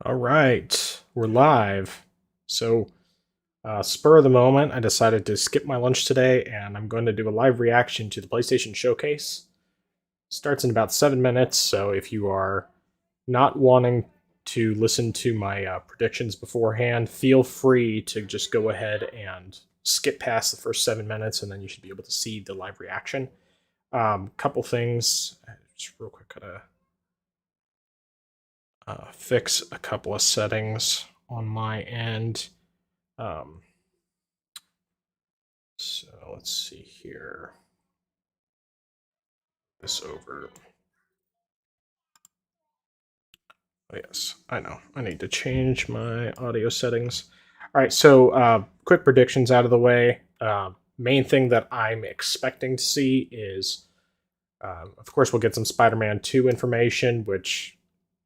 All right, we're live. So, spur of the moment, I decided to skip my lunch today, and I'm going to do a live reaction to the PlayStation Showcase. Starts in about 7 minutes, so if you are not wanting to listen to my predictions beforehand, feel free to just go ahead and skip past the first 7 minutes, and then you should be able to see the live reaction. Couple things, just real quick, gotta fix a couple of settings on my end. Um, so let's see here. This over. Oh, yes, I know. I need to change my audio settings. All right, so quick predictions out of the way. Main thing that I'm expecting to see is, of course, we'll get some Spider-Man 2 information, which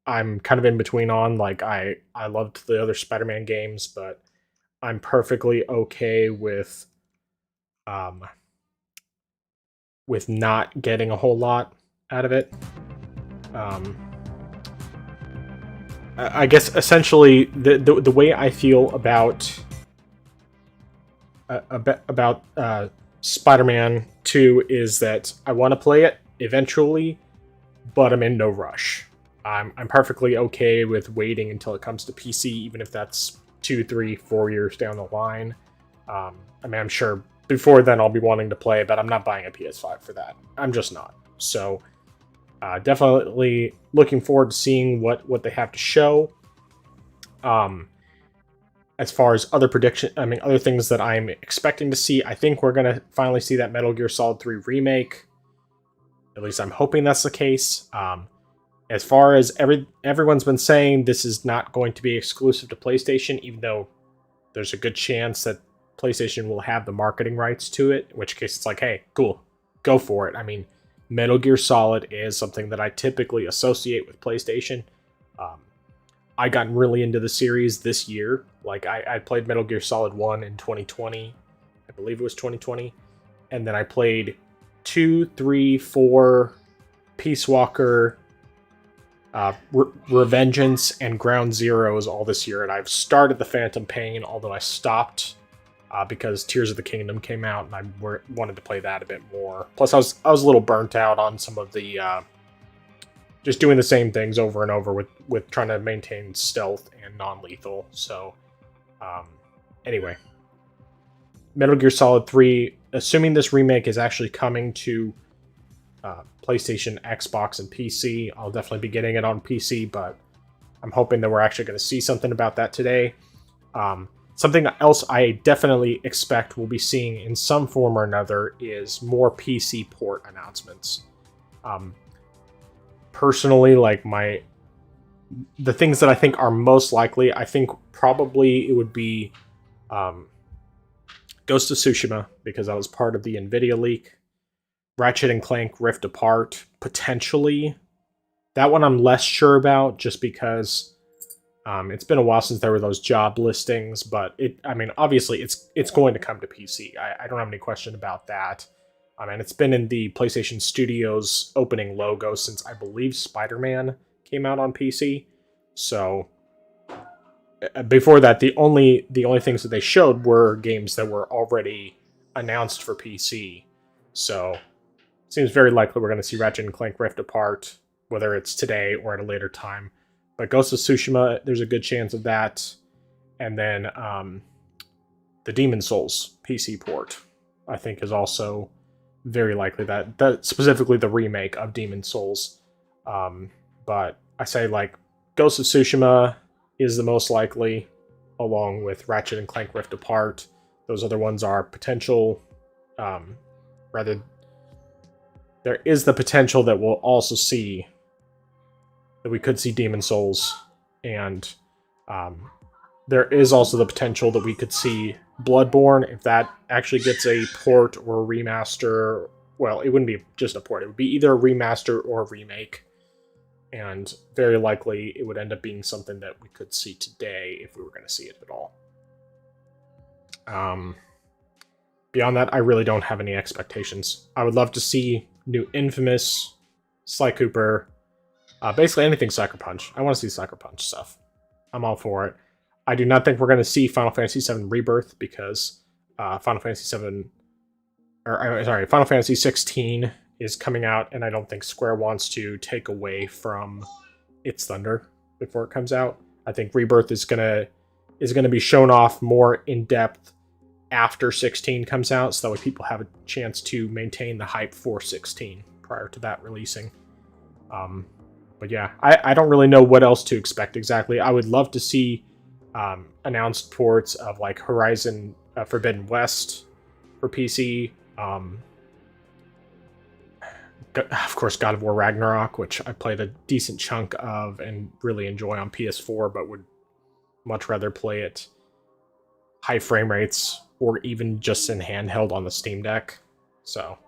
I'm kind of in between on. Like, I loved the other Spider-Man games, but I'm perfectly okay um, with not getting a whole lot out of it. Um, I guess essentially the way I feel about Spider-Man 2 is that I want to play it eventually, but I'm in no rush. I'm perfectly okay with waiting until it comes to PC, even if that's 2, 3, 4 years down the line. I mean, I'm sure before then I'll be wanting to play, but I'm not buying a PS5 for that. I'm just not. So definitely looking forward to seeing what they have to show. As far as other things that I'm expecting to see, I think we're gonna finally see that Metal Gear Solid 3 remake. At least I'm hoping that's the case. As far as everyone's been saying, this is not going to be exclusive to PlayStation, even though there's a good chance that PlayStation will have the marketing rights to it, in which case it's like, hey, cool, go for it. I mean, Metal Gear Solid is something that I typically associate with PlayStation. Um, I got really into the series this year. Like, I played Metal Gear Solid 1 in 2020. I believe it was 2020. And then I played 2, 3, 4, Peace Walker, Revengeance, and Ground Zeroes all this year. And I've started the Phantom Pain, although I stopped because Tears of the Kingdom came out, and I wanted to play that a bit more. Plus, I was a little burnt out on some of the just doing the same things over and over with trying to maintain stealth and non-lethal. So, anyway, Metal Gear Solid 3, assuming this remake is actually coming to PlayStation, Xbox, and PC, I'll definitely be getting it on PC, but I'm hoping that we're actually going to see something about that today. Something else I definitely expect we'll be seeing in some form or another is more PC port announcements. Personally, like the things that I think are most likely, I think probably it would be Ghost of Tsushima, because that was part of the Nvidia leak. Ratchet and Clank Rift Apart, potentially. That one I'm less sure about, just because it's been a while since there were those job listings, but obviously it's going to come to PC. I don't have any question about that. I mean, it's been in the PlayStation Studios opening logo since I believe Spider-Man came out on PC. So before that, the only things that they showed were games that were already announced for PC. So it seems very likely we're going to see Ratchet and Clank Rift Apart, whether it's today or at a later time. But Ghost of Tsushima, there's a good chance of that. And then the Demon Souls PC port, I think, is also very likely that specifically the remake of Demon Souls. But I say, like, Ghost of Tsushima is the most likely, along with Ratchet and Clank Rift Apart. Those other ones are potential. Rather, there is the potential that we'll also see that we could see Demon Souls, and there is also the potential that we could see Bloodborne if that actually gets a port or a remaster. Well, it wouldn't be just a port; it would be either a remaster or a remake, and very likely it would end up being something that we could see today if we were going to see it at all. Beyond that, I really don't have any expectations. I would love to see new Infamous, Sly Cooper, basically anything Sucker Punch. I want to see Sucker Punch stuff. I'm all for it. I do not think we're going to see Final Fantasy VII Rebirth because Final Fantasy VII, or sorry, Final Fantasy 16 is coming out, and I don't think Square wants to take away from its thunder before it comes out. I think Rebirth is gonna be shown off more in depth after 16 comes out, so that way people have a chance to maintain the hype for 16 prior to that releasing. But yeah, I don't really know what else to expect exactly. I would love to see announced ports of like Horizon Forbidden West for PC. Of course, God of War Ragnarok, which I played a decent chunk of and really enjoy on PS4, but would much rather play it high frame rates or even just in handheld on the Steam Deck. So,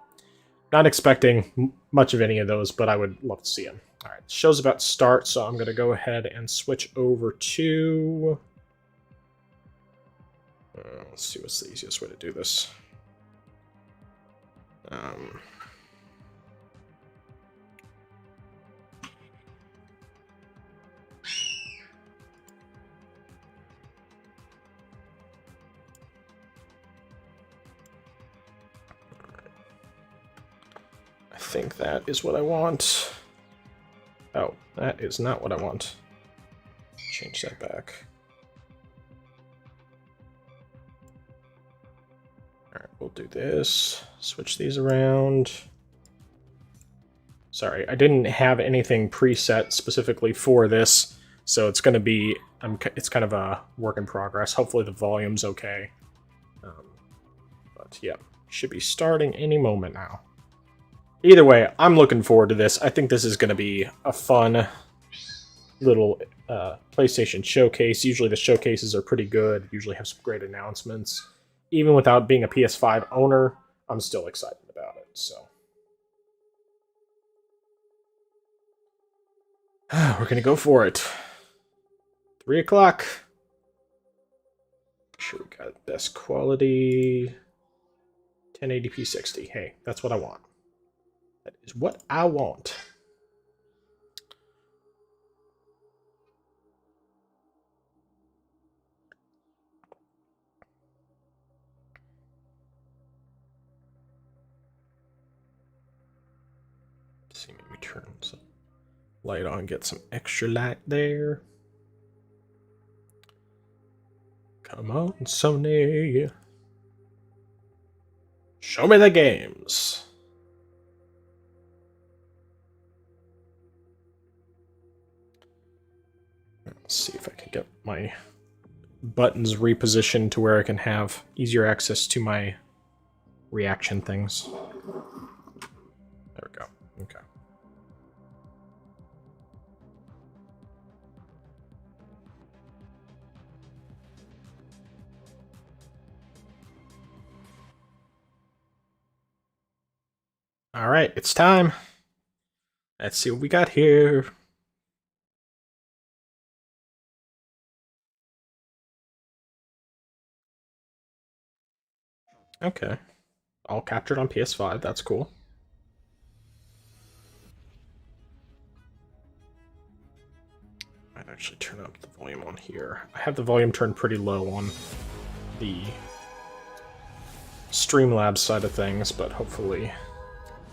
not expecting much of any of those, but I would love to see them. All right, the show's about to start, so I'm going to go ahead and switch over to... let's see what's the easiest way to do this. I think that is what I want. Oh, that is not what I want. Change that back. Alright, we'll do this. Switch these around. Sorry, I didn't have anything preset specifically for this, so it's going to be... it's kind of a work in progress. Hopefully the volume's okay. But yeah, should be starting any moment now. Either way, I'm looking forward to this. I think this is going to be a fun little PlayStation showcase. Usually the showcases are pretty good. Usually have some great announcements. Even without being a PS5 owner, I'm still excited about it. So we're going to go for it. 3 o'clock. Make sure we got best quality. 1080p 60. Hey, that's what I want. That is what I want. Let's see, maybe turn some light on, get some extra light there. Come on, Sony. Show me the games. Let's see if I can get my buttons repositioned to where I can have easier access to my reaction things. There we go. Okay. All right, it's time. Let's see what we got here. Okay. All captured on PS5. That's cool. Might actually turn up the volume on here. I have the volume turned pretty low on the Streamlabs side of things, but hopefully it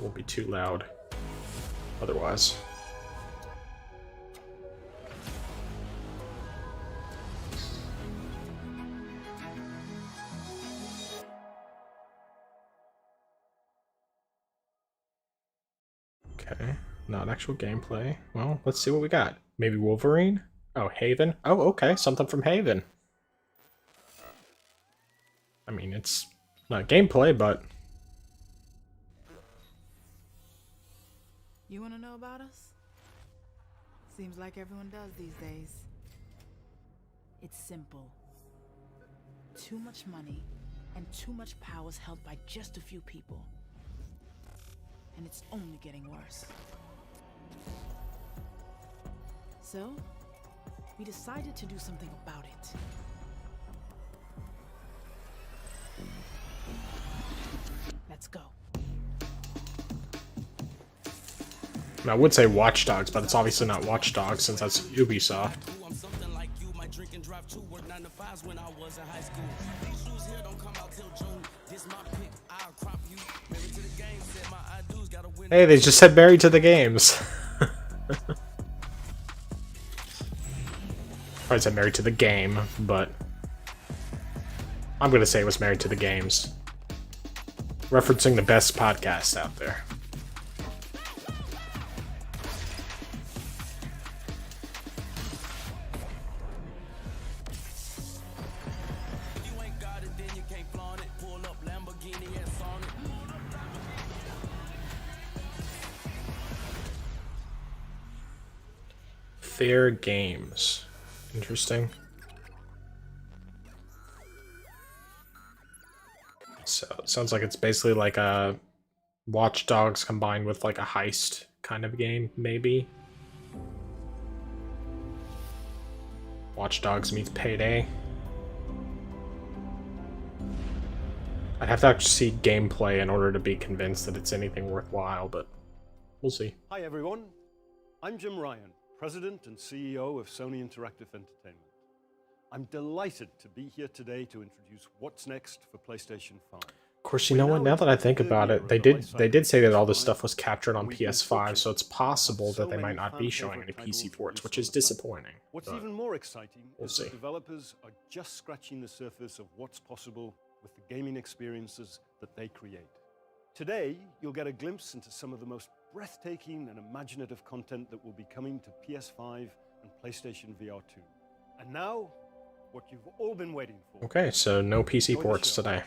won't be too loud otherwise. Okay, not actual gameplay. Well, let's see what we got. Maybe Wolverine? Oh, Haven? Oh, okay, something from Haven. I mean, it's not gameplay, but... You want to know about us? Seems like everyone does these days. It's simple. Too much money and too much power is held by just a few people. And it's only getting worse. So, we decided to do something about it. Let's go. I would say Watch Dogs, but it's obviously not Watch Dogs since that's Ubisoft. Hey, they just said married to the games. Probably said married to the game, but I'm gonna say it was married to the games. Referencing the best podcast out there. Fair games. Interesting. So it sounds like it's basically like a Watch Dogs combined with like a heist kind of game, maybe. Watch Dogs meets Payday. I'd have to actually see gameplay in order to be convinced that it's anything worthwhile, but we'll see. Hi everyone, I'm Jim Ryan, President and CEO of Sony Interactive Entertainment. I'm delighted to be here today to introduce what's next for PlayStation 5. Of course, you know what? Now that I think about it, they did say that all this stuff was captured on PS5, so it's possible that they might not be showing any PC ports, which is disappointing. What's even more exciting is see. that developers are just scratching the surface of what's possible with the gaming experiences that they create. Today, you'll get a glimpse into some of the most breathtaking and imaginative content that will be coming to PS5 and PlayStation VR 2. And now, what you've all been waiting for. Okay, so no PC ports today.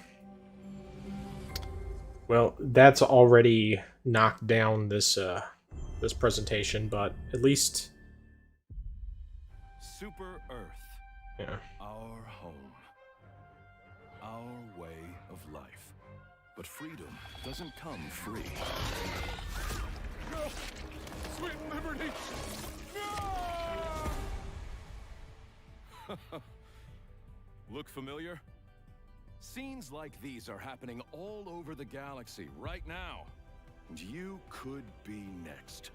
Well, that's already knocked down this this presentation, but at least Super Earth. yeah. Our home. Our way of life. But freedom doesn't come free. No! Sweet liberty! No! Look familiar? Scenes like these are happening all over the galaxy right now. And you could be next.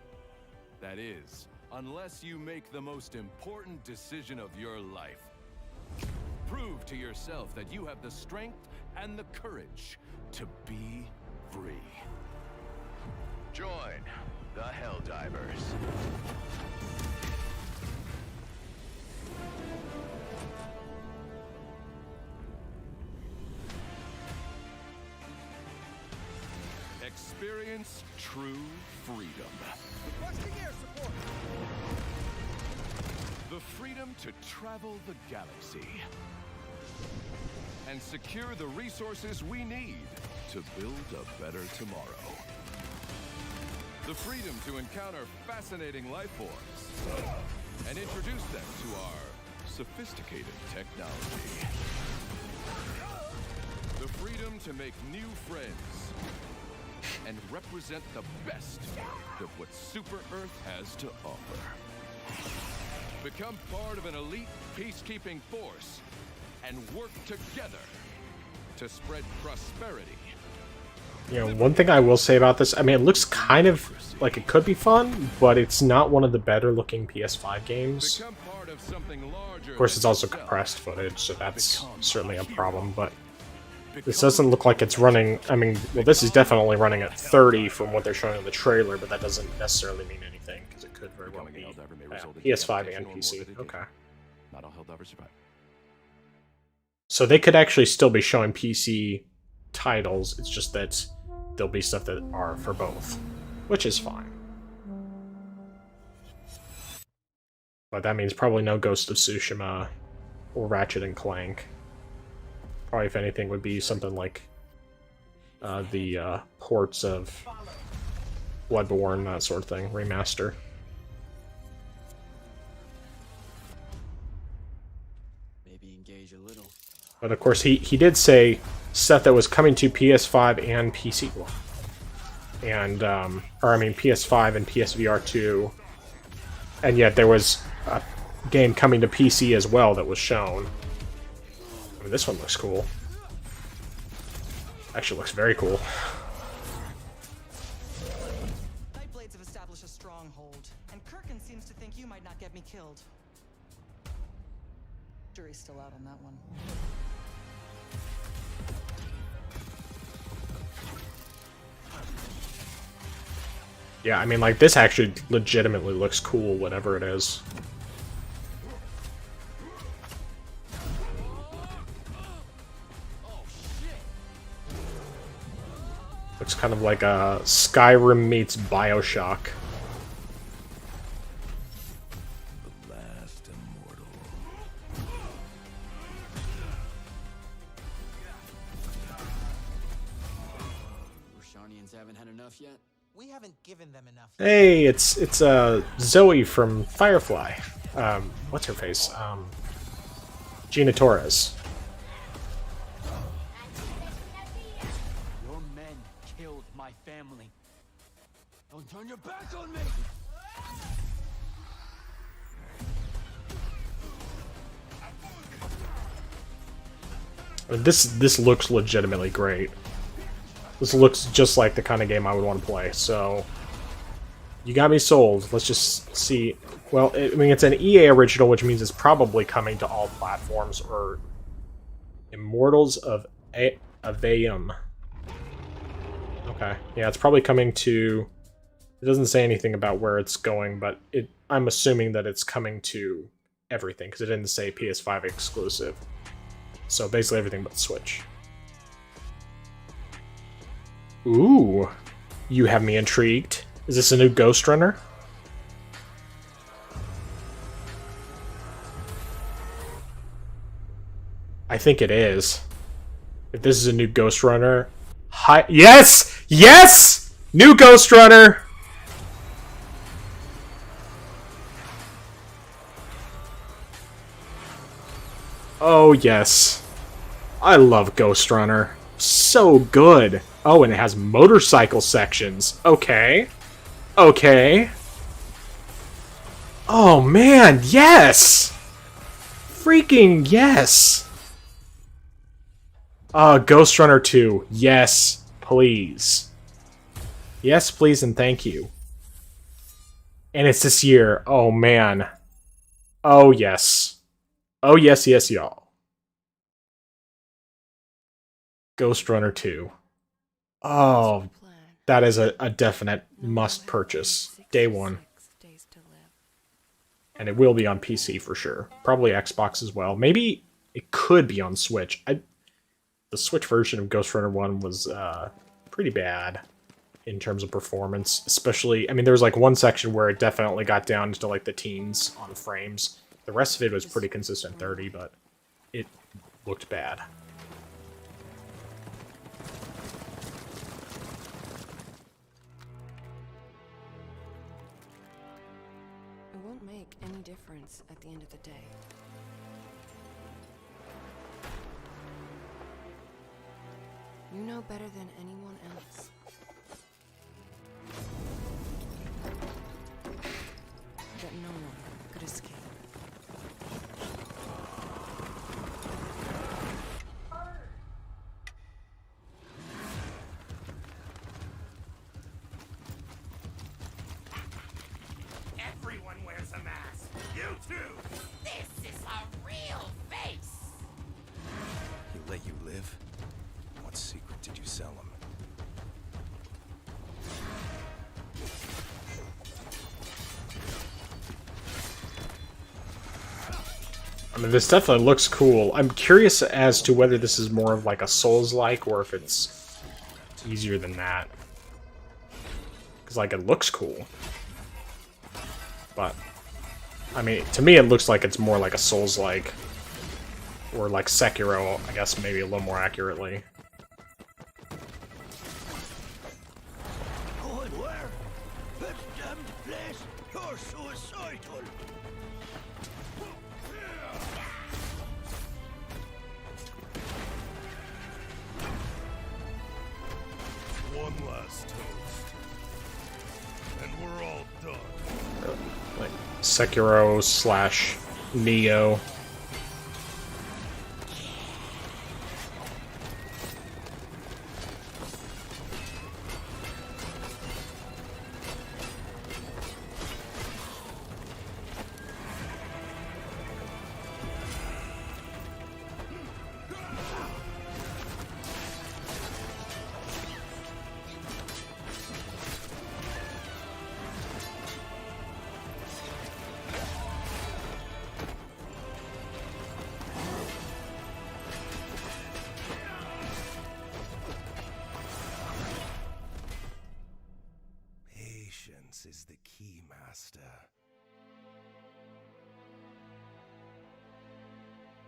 That is, unless you make the most important decision of your life. Prove to yourself that you have the strength and the courage to be free. Join the Helldivers. Experience true freedom. Requesting air support. The freedom to travel the galaxy. And secure the resources we need to build a better tomorrow. The freedom to encounter fascinating life forms and introduce them to our sophisticated technology. The freedom to make new friends and represent the best of what Super Earth has to offer. Become part of an elite peacekeeping force and work together to spread prosperity. You know, one thing I will say about this, I mean, it looks kind of like it could be fun, but it's not one of the better looking PS5 games. Become part of something larger. Of course, it's also compressed footage, so that's certainly a problem, but this doesn't look like it's running. I mean, well, this is definitely running at 30 from what they're showing in the trailer, but that doesn't necessarily mean anything, because it could very well be PS5 and PC. Okay. Not all Helldivers survive. So they could actually still be showing PC titles, it's just that there'll be stuff that are for both, which is fine. But that means probably no Ghost of Tsushima or Ratchet and Clank. Probably, if anything, would be something like the ports of Bloodborne, that sort of thing, remaster. Maybe engage a little. But of course, he did say stuff that was coming to PS5 and PC, and or I mean PS5 and PSVR 2, and yet there was a game coming to PC as well that was shown. I mean, this one looks cool. Actually, looks very cool. Nightblades have established a stronghold, and Kirkin seems to think you might not get me killed. Jury's still out on that one. Yeah, I mean, like, this actually legitimately looks cool, whatever it is. Looks kind of like a Skyrim meets BioShock. The last immortal. Roshanians haven't had enough yet? We haven't given them enough. Hey, it's Zoe from Firefly. What's her face? Gina Torres. Your men killed my family. Don't turn your back on me! This looks legitimately great. This looks just like the kind of game I would want to play, so... You got me sold. Let's just see... Well, I mean, it's an EA original, which means it's probably coming to all platforms, or... Immortals of Aveum. Okay, yeah, it's probably coming to... It doesn't say anything about where it's going, but I'm assuming that it's coming to everything, because it didn't say PS5 exclusive. So basically everything but Switch. Ooh, you have me intrigued. Is this a new Ghost Runner? I think it is. If this is a new Ghost Runner... Hi- Yes! Yes! New Ghost Runner! Oh, yes. I love Ghost Runner. So good. Oh, and it has motorcycle sections. Okay. Okay. Oh, man, yes! Freaking yes! Ghost Runner 2. Yes, please. Yes, please, and thank you. And it's this year. Oh, man. Oh, yes. Oh, yes, yes, y'all. Ghost Runner 2. Oh, that is a definite must purchase. Day one. And it will be on PC for sure. Probably Xbox as well. Maybe it could be on Switch. The Switch version of Ghost Runner 1 was pretty bad in terms of performance. Especially, I mean, there was like one section where it definitely got down to like the teens on frames. The rest of it was pretty consistent 30, but it looked bad. It won't make any difference at the end of the day. You know better than anyone else. That no one could escape. Everyone wears a mask. You too. This is a real face. He let you live? What secret did you sell him? I mean, this definitely looks cool. I'm curious as to whether this is more of like a Souls-like or if it's easier than that. Because, like, it looks cool. But, I mean, to me it looks like it's more like a Souls-like. Or like Sekiro, I guess, maybe a little more accurately. Going where? This damned place. You're suicidal. One last toast. And we're all done. Like Sekiro slash Neo.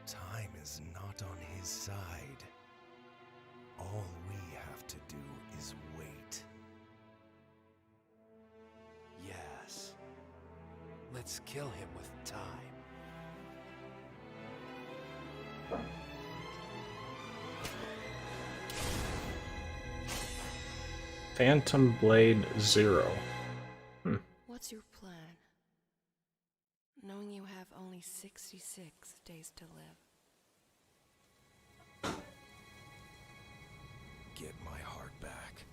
Time is not on his side. All we have to do is wait. Yes. Let's kill him with time. Phantom Blade Zero. What's your plan? Knowing you have only 66 days to live. Get my heart back.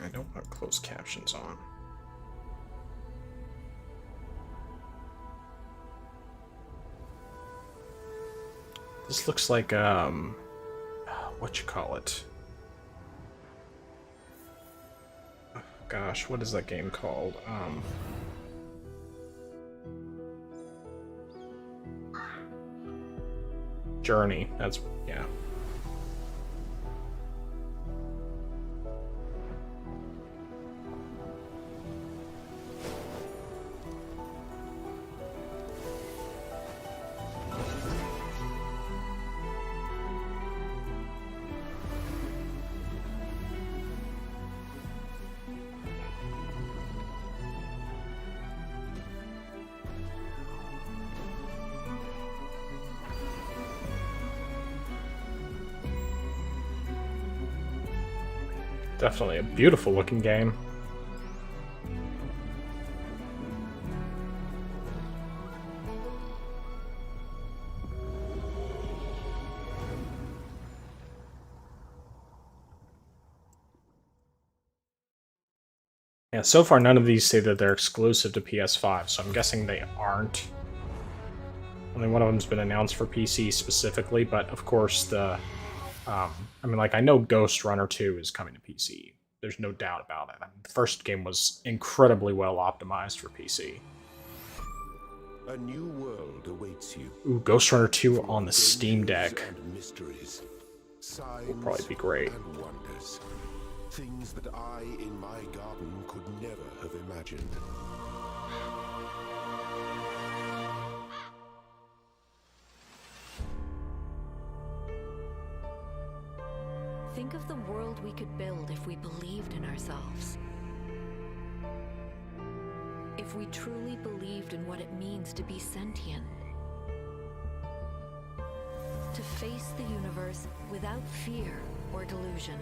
I don't want closed captions on. This looks like, what you call it? Oh, gosh, what is that game called? Journey, that's, yeah. Definitely a beautiful looking game. Yeah, so far none of these say that they're exclusive to PS5, so I'm guessing they aren't. Only one of them's been announced for PC specifically, but of course the I mean, like, I know Ghost Runner 2 is coming to PC. There's no doubt about it. I mean, the first game was incredibly well optimized for PC. A new world awaits you. Ooh, Ghost Runner 2 on the Steam Deck. And mysteries, signs Will probably be great. and wonders. Things that I, in my garden, could never have imagined. Think of the world we could build if we believed in ourselves. If we truly believed in what it means to be sentient. To face the universe without fear or delusion.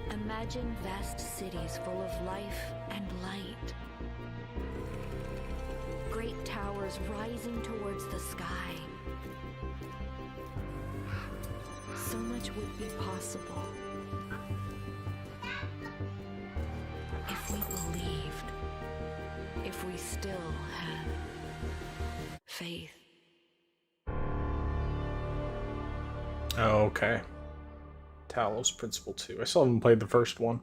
Imagine vast cities full of life and light. Great towers rising towards the sky. So much would be possible if we believed, if we still had faith. Oh, okay. Talos Principle 2. I still haven't played the first one.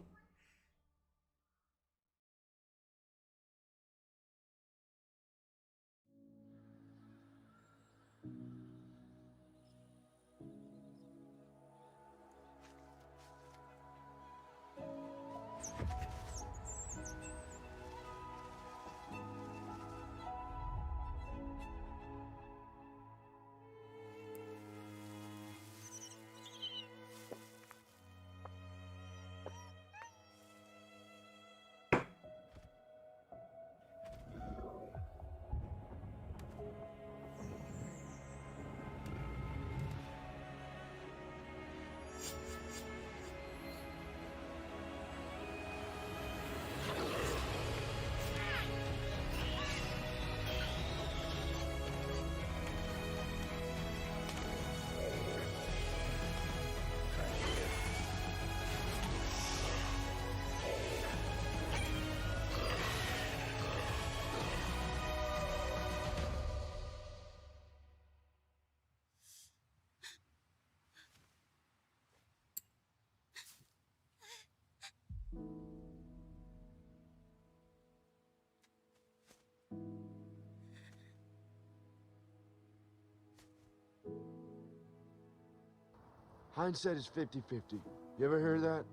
Hindsight is 50-50. You ever heard that?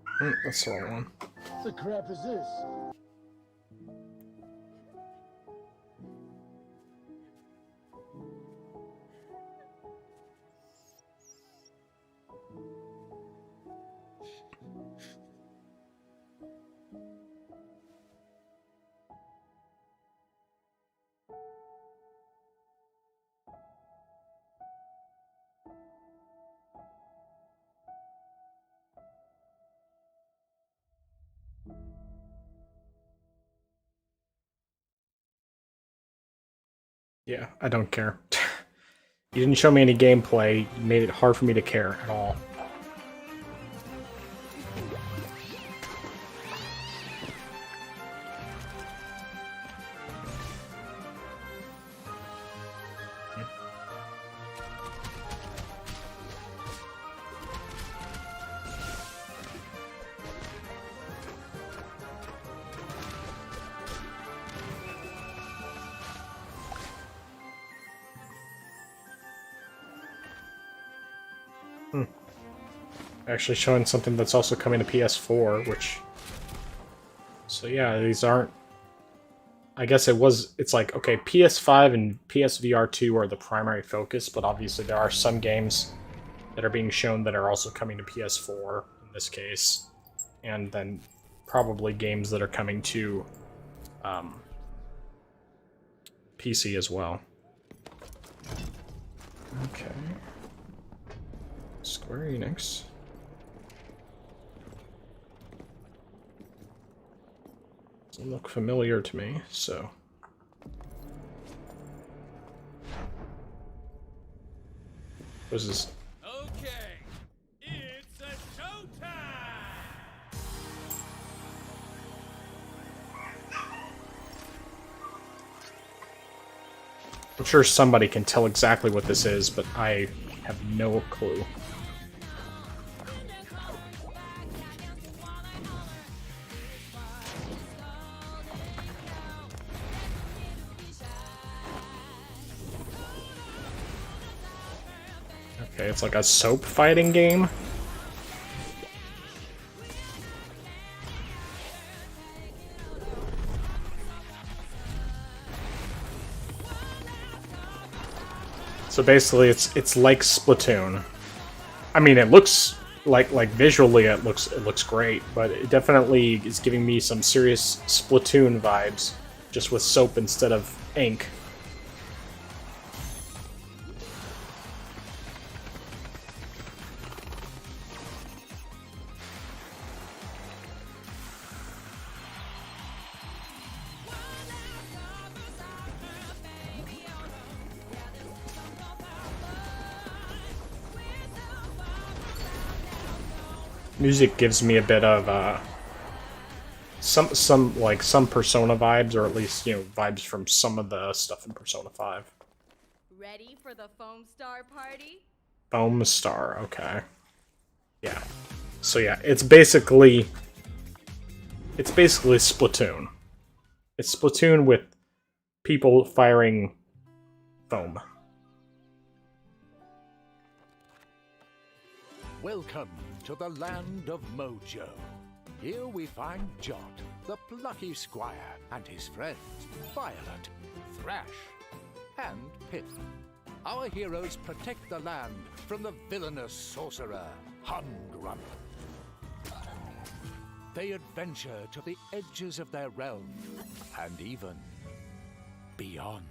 That's the wrong one. What the crap is this? Yeah, I don't care. You didn't show me any gameplay. You made it hard for me to care at all. Actually showing something that's also coming to PS4, which... So yeah, these aren't... I guess it's like, okay, PS5 and PSVR 2 are the primary focus, but obviously there are some games that are being shown that are also coming to PS4, in this case. And then probably games that are coming to PC as well. Okay. Square Enix. Doesn't look familiar to me, so... What is this? Okay, it's a showtime! I'm sure somebody can tell exactly what this is, but I have no clue. Okay, it's like a soap fighting game. So basically, it's like Splatoon. I mean, it looks like visually it looks great, but it definitely is giving me some serious Splatoon vibes, just with soap instead of ink. Music gives me a bit of some Persona vibes, or at least, you know, vibes from some of the stuff in Persona 5. Ready for the Foam Star party? Foam Star, okay. Yeah. So yeah, it's basically Splatoon. It's Splatoon with people firing foam. Welcome to the land of Mojo. Here we find Jot, the plucky squire, and his friends, Violet, Thrash, and Pip. Our heroes protect the land from the villainous sorcerer, Humgrump. They adventure to the edges of their realm, and even beyond.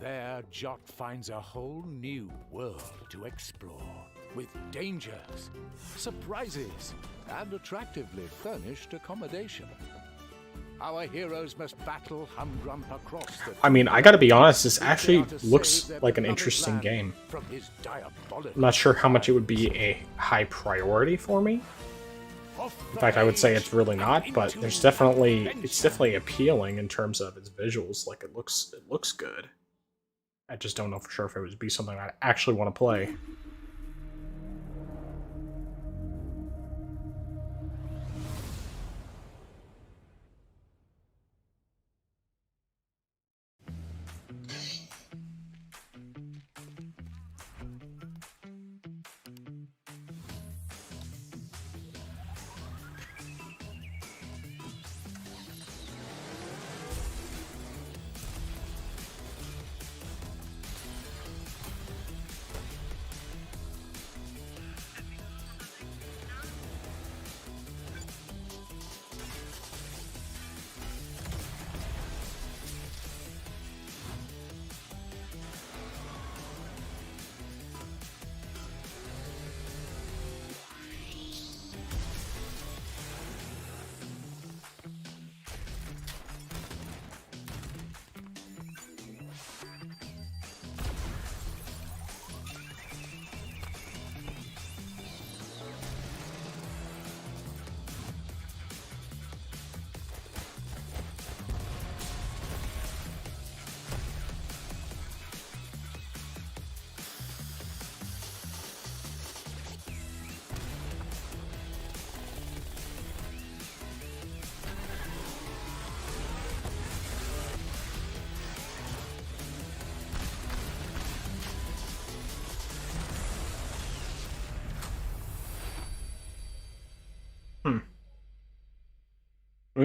There, Jot finds a whole new world to explore, with dangers, surprises, and attractively furnished accommodation. Our heroes must battle Humgrump across the... I mean, I gotta be honest, this actually looks like an interesting game. I'm not sure how much it would be a high priority for me. In fact, I would say it's really not, but it's definitely appealing in terms of its visuals. Like, it looks good. I just don't know for sure if it would be something I actually want to play.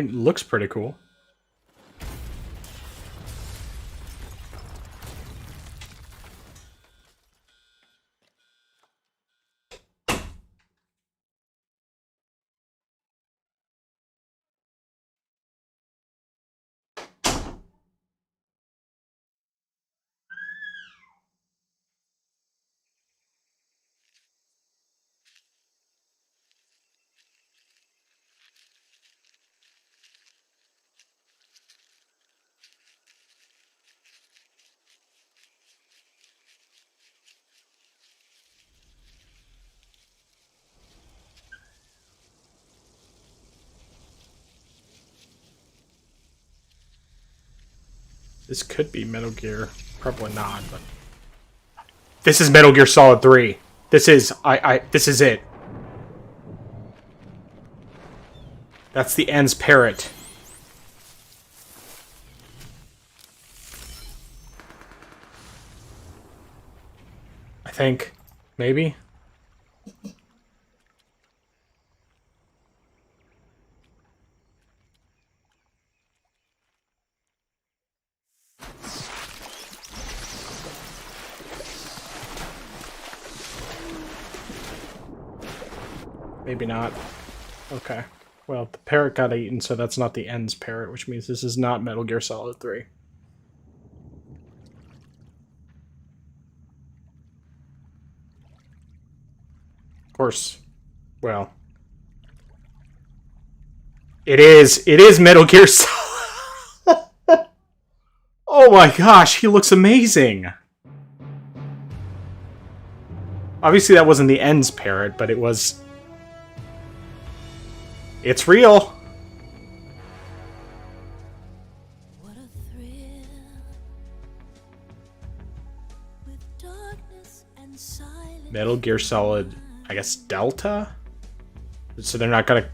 mean, it looks pretty cool. This could be Metal Gear. Probably not, but... This is Metal Gear Solid 3. This is... this is it. That's the Ends parrot. I think. Maybe? Maybe not. Okay. Well, the parrot got eaten, so that's not the Ends parrot, which means this is not Metal Gear Solid 3. Of course. Well. It is Metal Gear Solid. Oh my gosh, he looks amazing. Obviously that wasn't the Ends parrot, but it was... It's real. What a thrill with darkness and silence. Metal Gear Solid, I guess, Delta? So they're not gonna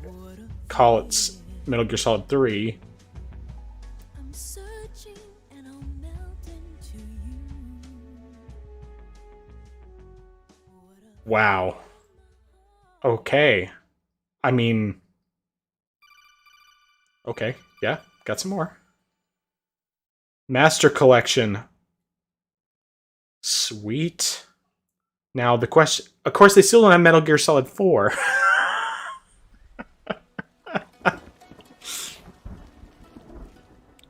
call it Metal Gear Solid 3. I'm searching and I'll melt into you. Wow. Okay. I mean... Okay, yeah, got some more. Master Collection. Sweet. Now, the question... Of course, they still don't have Metal Gear Solid 4.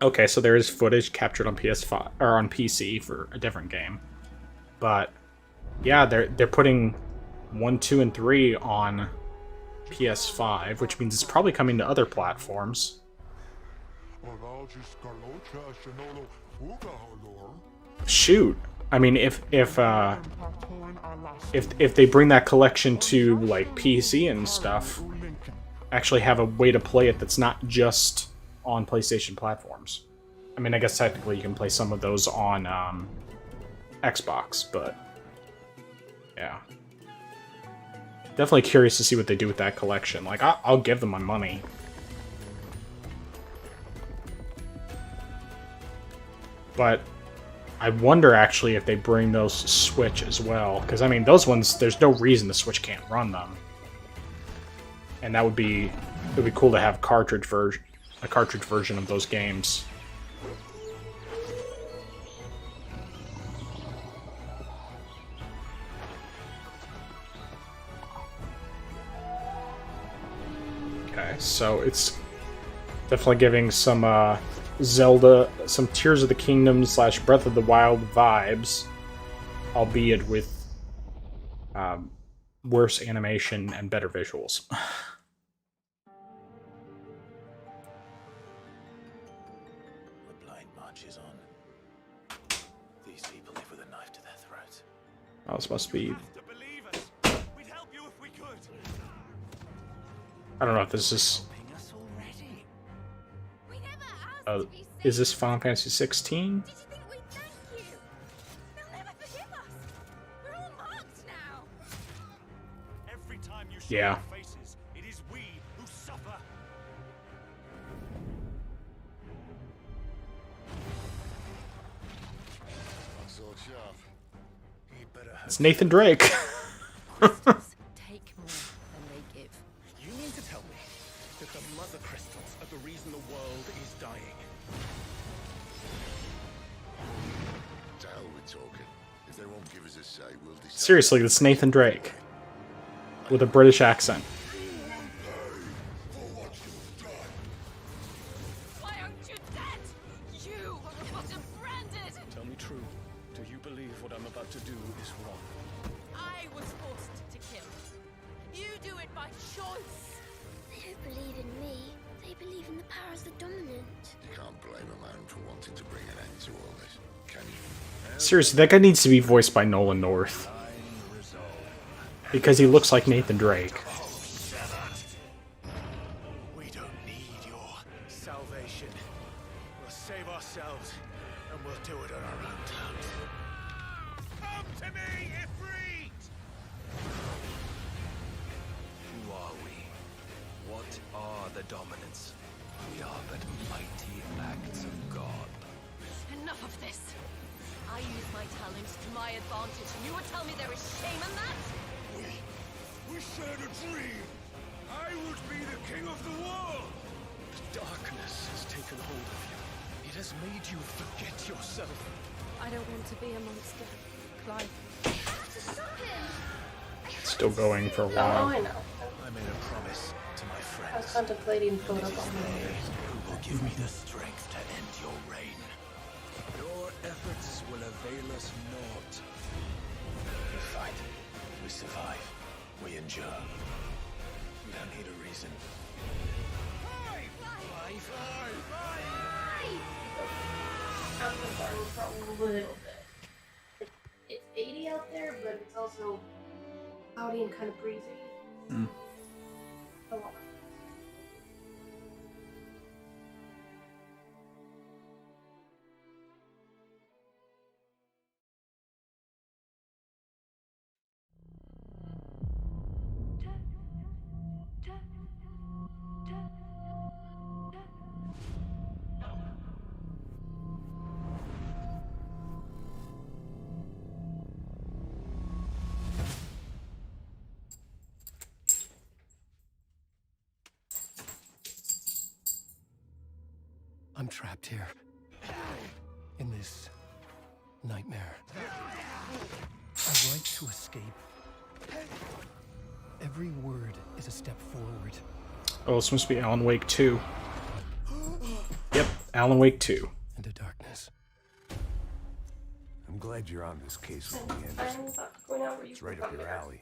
Okay, so there is footage captured on PS5 or on PC for a different game. But, yeah, they're putting 1, 2, and 3 on PS5, which means it's probably coming to other platforms. Shoot, I mean, if they bring that collection to like PC and stuff, actually have a way to play it that's not just on PlayStation platforms. I mean, I guess technically you can play some of those on Xbox, but yeah. Definitely curious to see what they do with that collection. Like, I'll give them my money. But I wonder, actually, if they bring those to Switch as well. Because, I mean, those ones, there's no reason the Switch can't run them. And that would be... It would be cool to have a cartridge version of those games. Okay, so it's definitely giving some Zelda, some Tears of the Kingdom / Breath of the Wild vibes, albeit with worse animation and better visuals. The blind march is on. These people live with a knife to their throats. Oh, this must be... I don't know if this is... is this Final Fantasy 16? Yeah. It's Nathan Drake. Take more than they give. You mean to tell me that the mother crystals are the reason the world is dying. To hell with talking. If they won't give us a say, we'll decide. Seriously, this is Nathan Drake. With a British accent. Why aren't you dead? You are what branded! Tell me true. Do you believe what I'm about to do is wrong? I was forced to kill. You do it by choice. They don't believe in me. They believe in the powers of the dominant. You can't blame a man for wanting to bring an end to all this, can you? Seriously, that guy needs to be voiced by Nolan North. Because he looks like Nathan Drake. We don't need your salvation. We'll save ourselves, and we'll do it on our own terms. Come to me, Ifrit! Who are we? What are the dominants? We are but mighty acts of God. Enough of this. I use my talents to my advantage, and you would tell me there is shame in that? We shared a dream. I would be the king of the world. The darkness has taken hold of you. It has made you forget yourself. I don't want to be a monster. Clive. Still going for a Oh, while. I know. I made a promise to my friends. I was contemplating photobomb. Who will give me the strength to end your reign? Your efforts will avail us naught. We fight. We survive. We endure. We don't need a reason. I'm concerned for a little bit. It's 80 out there, but it's also cloudy and kind of breezy. A lot. I'm trapped here. In this nightmare. A right to escape. Every word is a step forward. Oh, this must be Alan Wake 2. Yep, Alan Wake 2. Into darkness. I'm glad you're on this case with me, Anderson. Going out where you It's right up your alley.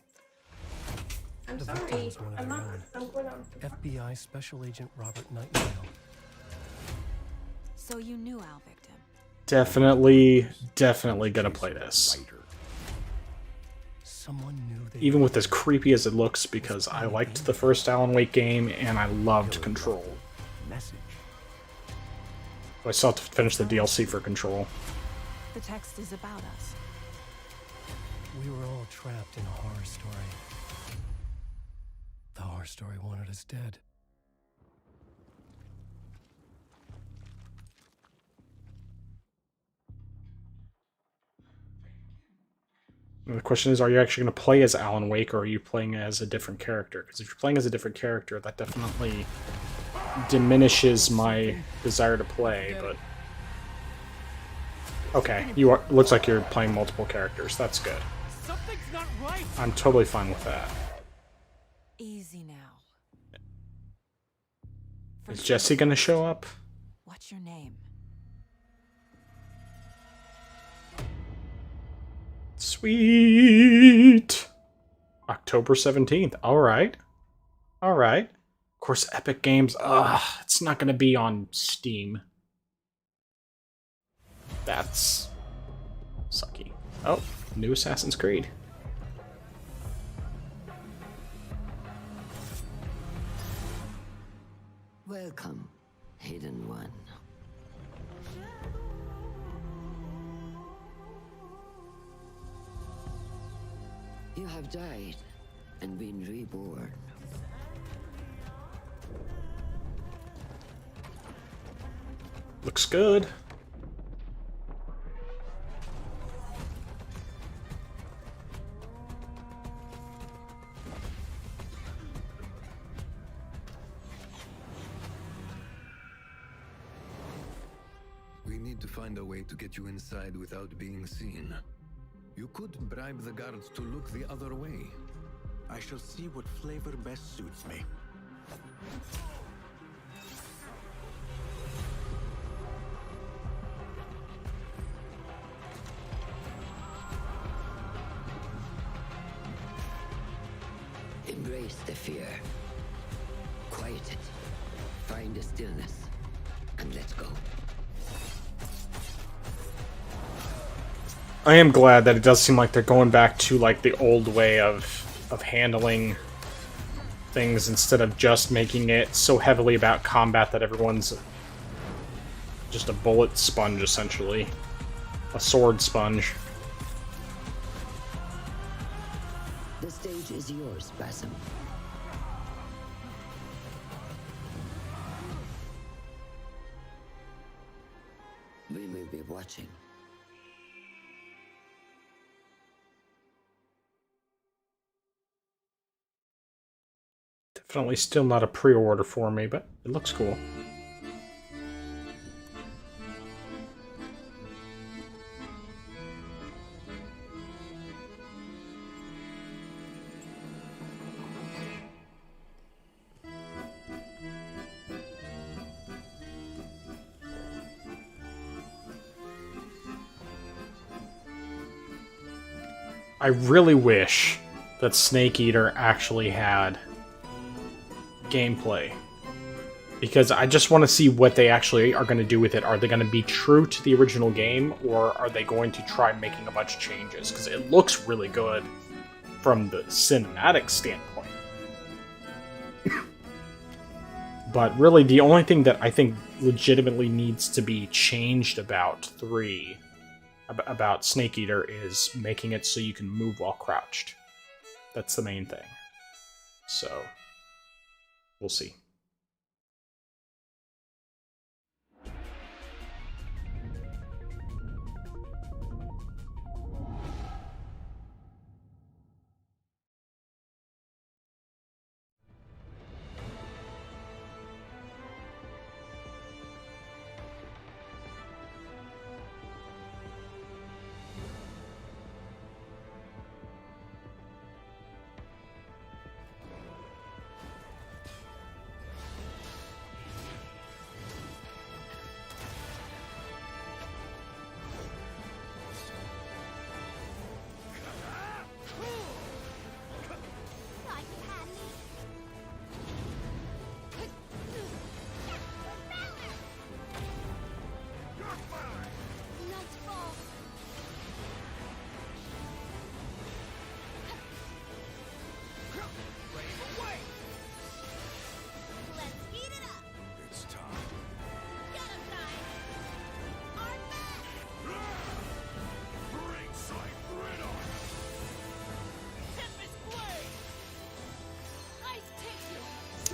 I'm The sorry. victim was one of I'm their not. own. I'm going on. FBI Special Agent Robert Nightingale. So you knew Al Victim. Definitely gonna play this. Someone knew they Even with as creepy as it looks, because I liked the first Alan Wake game and I loved Control. message. I still have to finish the DLC for Control. The text is about us. We were all trapped in a horror story. The horror story wanted us dead. And the question is, are you actually going to play as Alan Wake, or are you playing as a different character? Because if you're playing as a different character, that definitely diminishes my desire to play, but... Okay, looks like you're playing multiple characters. That's good. Something's not right. I'm totally fine with that. Easy now. Is Jesse going to show up? What's your name? Sweet! October 17th. Alright. Alright. Of course, Epic Games. It's not going to be on Steam. That's sucky. Oh, new Assassin's Creed. Welcome, Hidden One. You have died and been reborn. Looks good. need to find a way to get you inside without being seen. You could bribe the guards to look the other way. I shall see what flavor best suits me. Embrace the fear. Quiet it. Find a stillness. And let's go. I am glad that it does seem like they're going back to like the old way of handling things instead of just making it so heavily about combat that everyone's just a bullet sponge, essentially. A sword sponge. The stage is yours, Basim. We will be watching. Definitely still not a pre-order for me, but it looks cool. I really wish that Snake Eater actually had gameplay, because I just want to see what they actually are going to do with it. Are they going to be true to the original game, or are they going to try making a bunch of changes? Because it looks really good from the cinematic standpoint. But really, the only thing that I think legitimately needs to be changed about Snake Eater is making it so you can move while crouched. That's the main thing. So we'll see.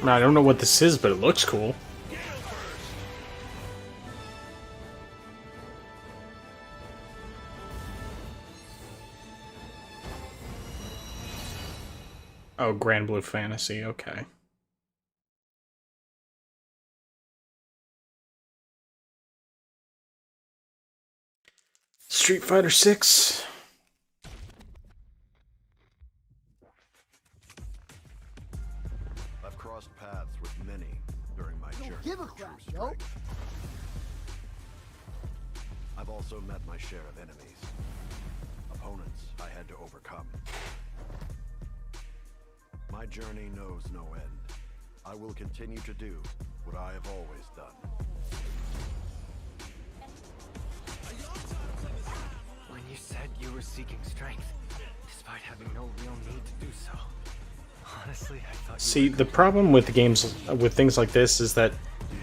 I don't know what this is, but it looks cool. Oh, Grand Blue Fantasy, okay. Street Fighter 6. I've crossed paths with many during my journey. Give a crap, yo. I've also met my share of enemies. Opponents I had to overcome. My journey knows no end. I will continue to do what I have always done. When you said you were seeking strength, despite having no real need to do so, honestly, I thought. See, the problem with the games, with things like this, is that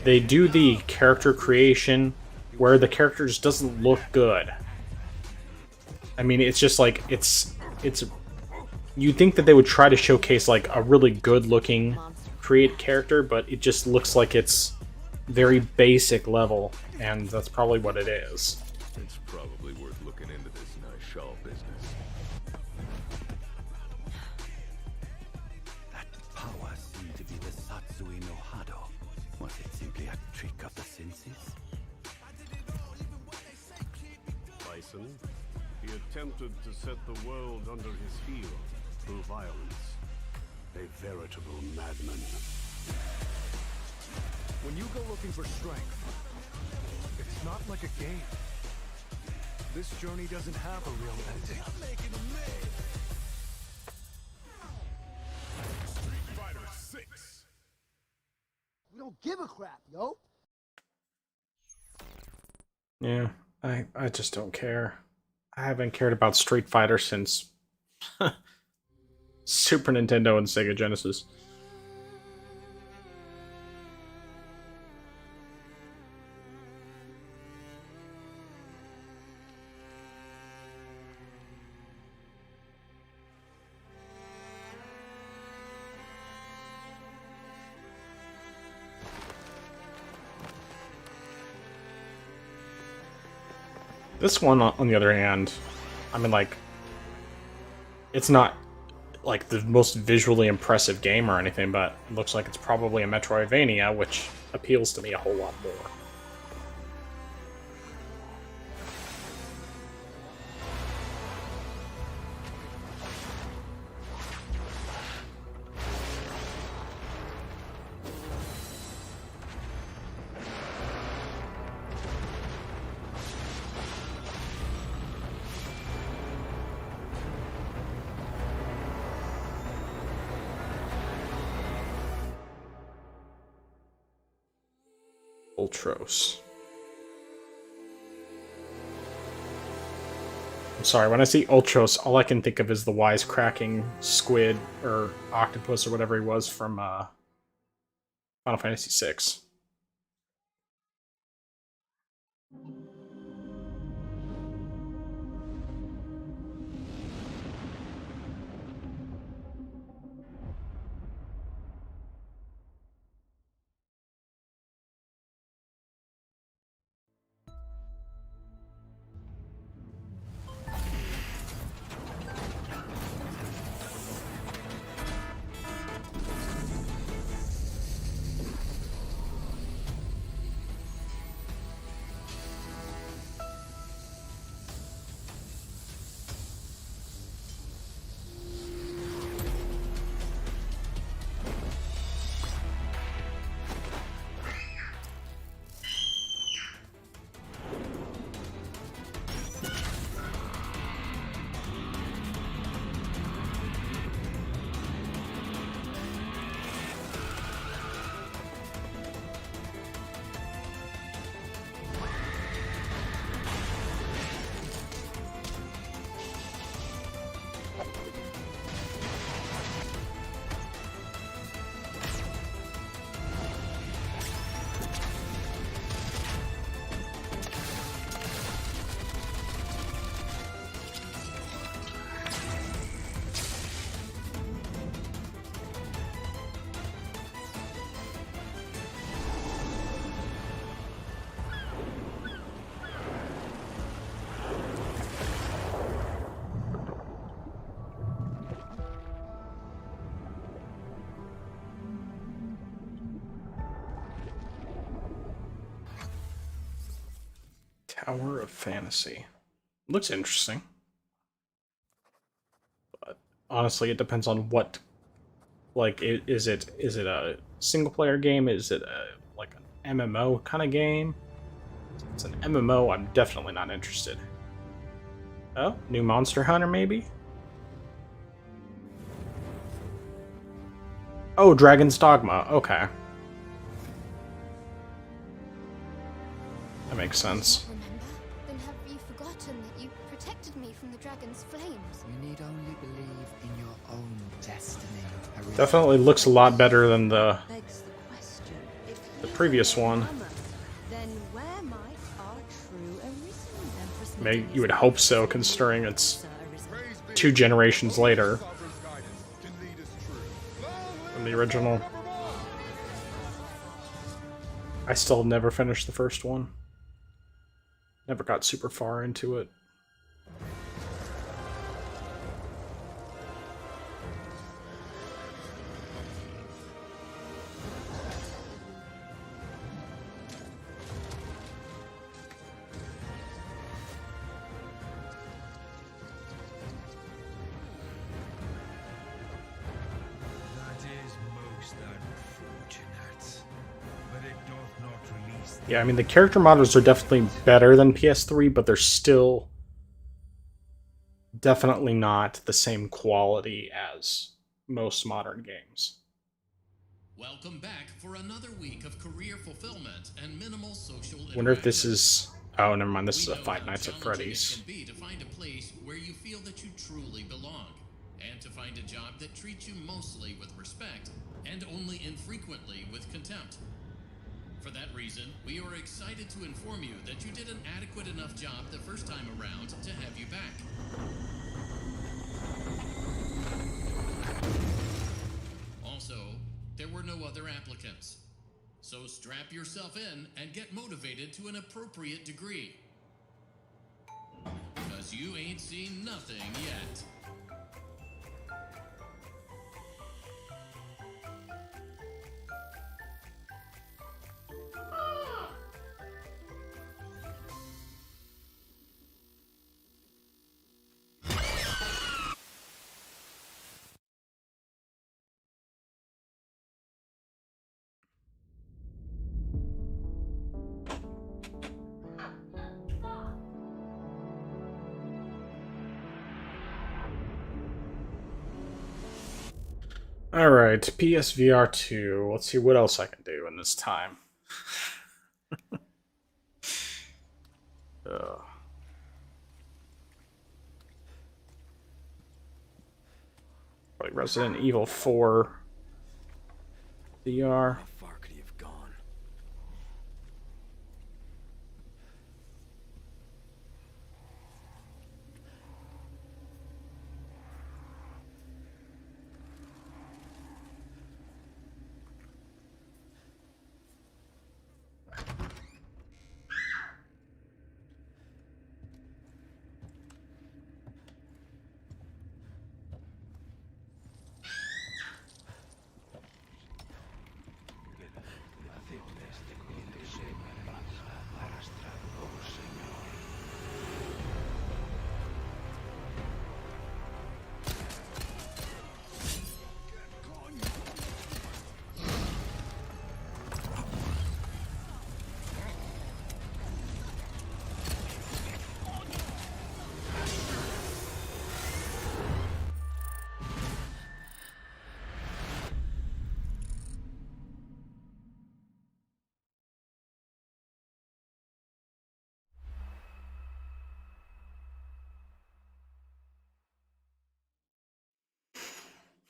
they do the character creation where the character just doesn't look good. I mean, it's just like, it's you'd think that they would try to showcase like a really good looking create character, but it just looks like it's very basic level, and that's probably what it is. It's probably worth looking into this nice shawl business. That power seemed to be the Satsui no Hado. Was it simply a trick of the senses? attempted to set the world under his heel through violence. A veritable madman. When you go looking for strength, it's not like a game. This journey doesn't have a real ending. Street Fighter 6. We don't give a crap, yo. Yeah, I just don't care. I haven't cared about Street Fighter since Super Nintendo and Sega Genesis. This one, on the other hand, I mean, like, it's not, like, the most visually impressive game or anything, but it looks like it's probably a Metroidvania, which appeals to me a whole lot more. Ultros. I'm sorry, when I see Ultros, all I can think of is the wisecracking squid or octopus or whatever he was from Final Fantasy VI. Tower of Fantasy. Looks interesting. But honestly, it depends on what, like, is it a single player game? Is it like an MMO kind of game? If it's an MMO, I'm definitely not interested. Oh, new Monster Hunter maybe? Oh, Dragon's Dogma. Okay. That makes sense. Then have you forgotten that you protected me from the dragon's flames? You need only believe in your own destiny. Definitely looks a lot better than the previous one. Then where might our true Arisen Empress Maybe you would hope so, considering it's 2 generations later from the original. I still never finished the first one. Never got super far into it. Yeah, I mean, the character models are definitely better than PS3, but they're still definitely not the same quality as most modern games. Welcome back for another week of career fulfillment and minimal social interaction. Wonder if this is... Oh, never mind. This is a Five Nights at Freddy's. It can be to find a place where you feel that you truly belong, and to find a job that treats you mostly with respect and only infrequently with contempt. For that reason, we are excited to inform you that you did an adequate enough job the first time around to have you back. Also, there were no other applicants. So strap yourself in and get motivated to an appropriate degree. Because you ain't seen nothing yet. Alright, PSVR 2. Let's see what else I can do in this time. Like Resident Evil 4 VR. How far could he have gone?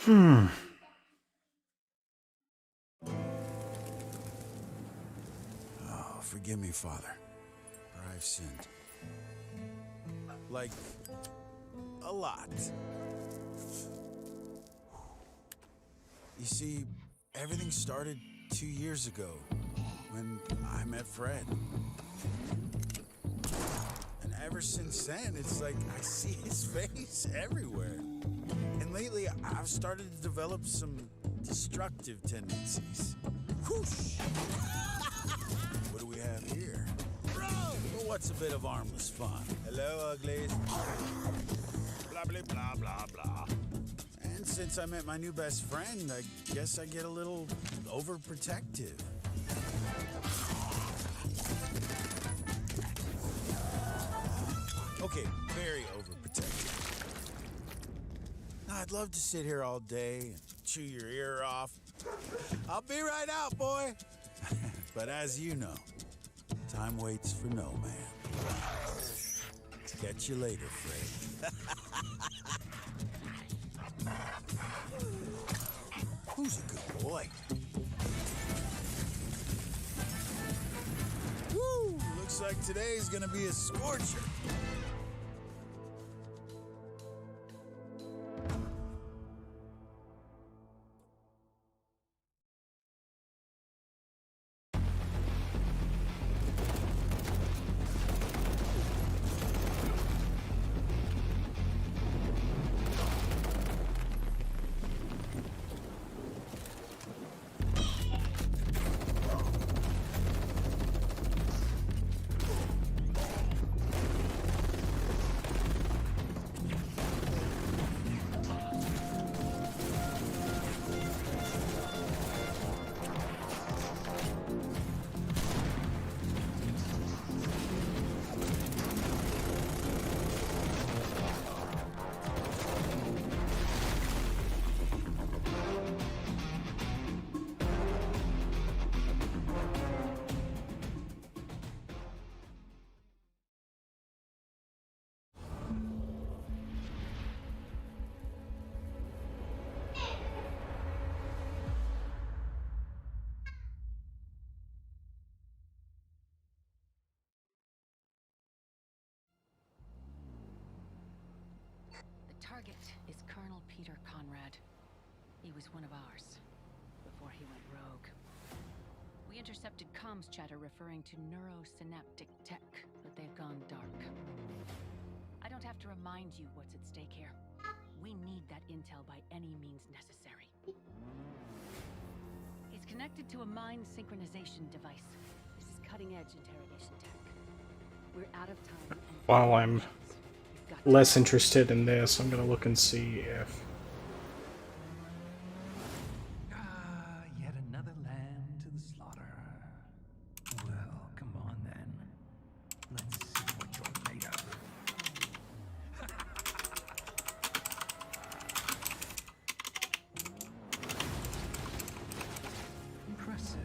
Oh, forgive me, Father, for I've sinned. Like, a lot. You see, everything started 2 years ago, when I met Fred. And ever since then, it's like I see his face everywhere. And lately, I've started to develop some destructive tendencies. Whoosh! What do we have here? Well, what's a bit of harmless fun? Hello, uglies. Blah, blah, blah, blah, blah. And since I met my new best friend, I guess I get a little overprotective. Okay, very overprotective. I'd love to sit here all day and chew your ear off. I'll be right out, boy. But as you know, time waits for no man. Catch you later, Fred. Who's a good boy? Woo! Looks like today's gonna be a scorcher. Peter Conrad. He was one of ours before he went rogue. We intercepted comms chatter referring to neurosynaptic tech, but they've gone dark. I don't have to remind you what's at stake here. We need that intel by any means necessary. It's connected to a mind synchronization device. This is cutting-edge interrogation tech. We're out of time. And While I'm less interested in this, I'm gonna look and see if... Yet another lamb to the slaughter. Well, come on then. Let's see what you're made of. Impressive.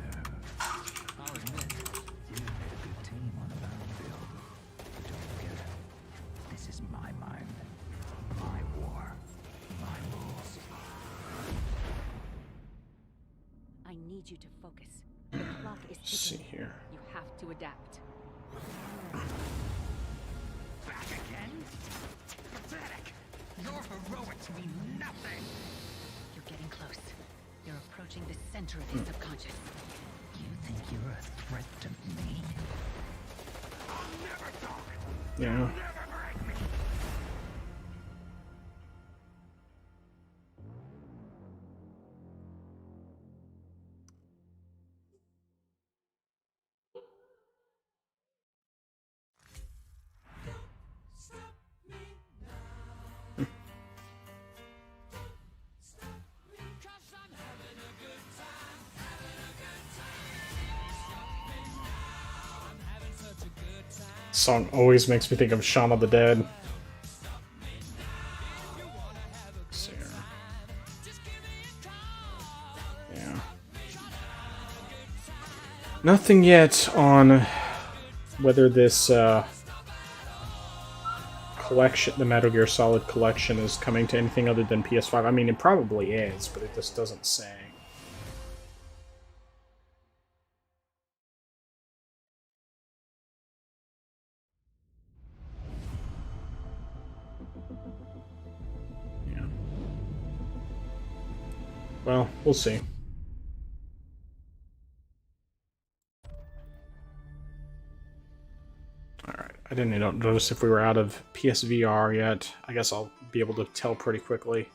I'll admit, you made a good team on the battlefield. But don't forget, this is my mind, my war, my rules. I need you to focus. The clock is ticking. Let's see here. You have to adapt. Back again? Pathetic! Your heroics mean nothing! You're getting close. You're approaching the center of his subconscious. You think you're a threat to me? I'll never talk! Yeah. You'll never break me! Song always makes me think of Shaun of the Dead. So, yeah. Nothing yet on whether this collection, the Metal Gear Solid collection, is coming to anything other than PS5. I mean, it probably is, but it just doesn't say. Well, we'll see. Alright, I didn't notice if we were out of PSVR yet. I guess I'll be able to tell pretty quickly.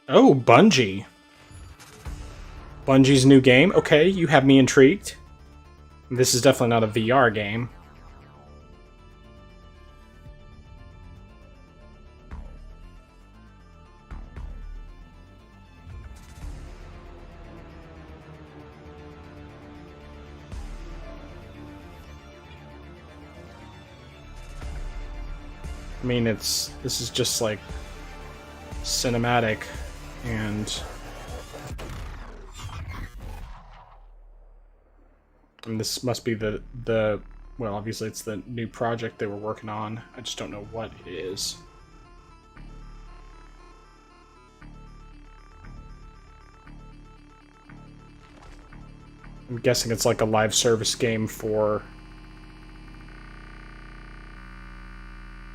Oh, Bungie. Bungie's new game? Okay, you have me intrigued. This is definitely not a VR game. I mean, this is just like cinematic and this must be the well, obviously it's the new project they were working on. I just don't know what it is. I'm guessing it's like a live service game for,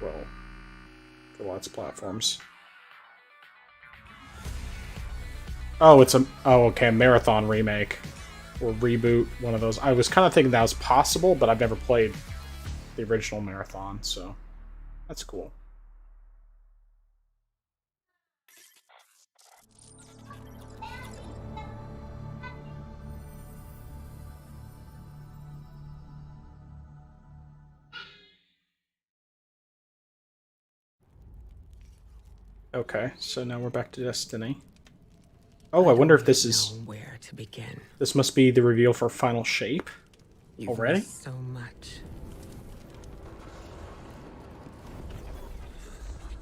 well, for lots of platforms. Oh, it's a, oh, okay, a Marathon remake. Or reboot, one of those. I was kind of thinking that was possible, but I've never played the original Marathon, so that's cool. Okay, so now we're back to Destiny. Oh, I wonder if this is where to begin. This must be the reveal for Final Shape already. So much.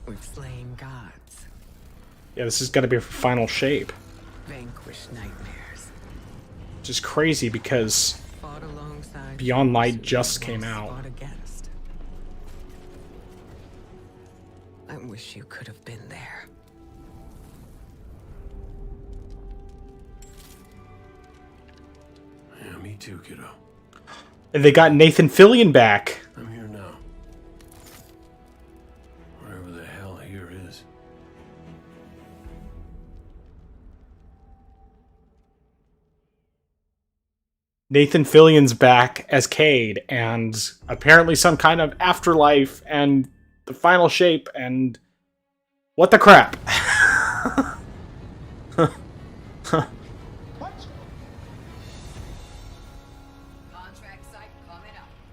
We've slain gods. Yeah, this is gonna be for Final Shape. Vanquished nightmares. Which is crazy because Fought alongside Beyond Light just came out. fought against. I wish you could have been there. I am Me too, kiddo. And they got Nathan Fillion back. I'm here now. Wherever the hell here is. Nathan Fillion's back as Cade, and apparently some kind of afterlife, and the final shape, and what the crap?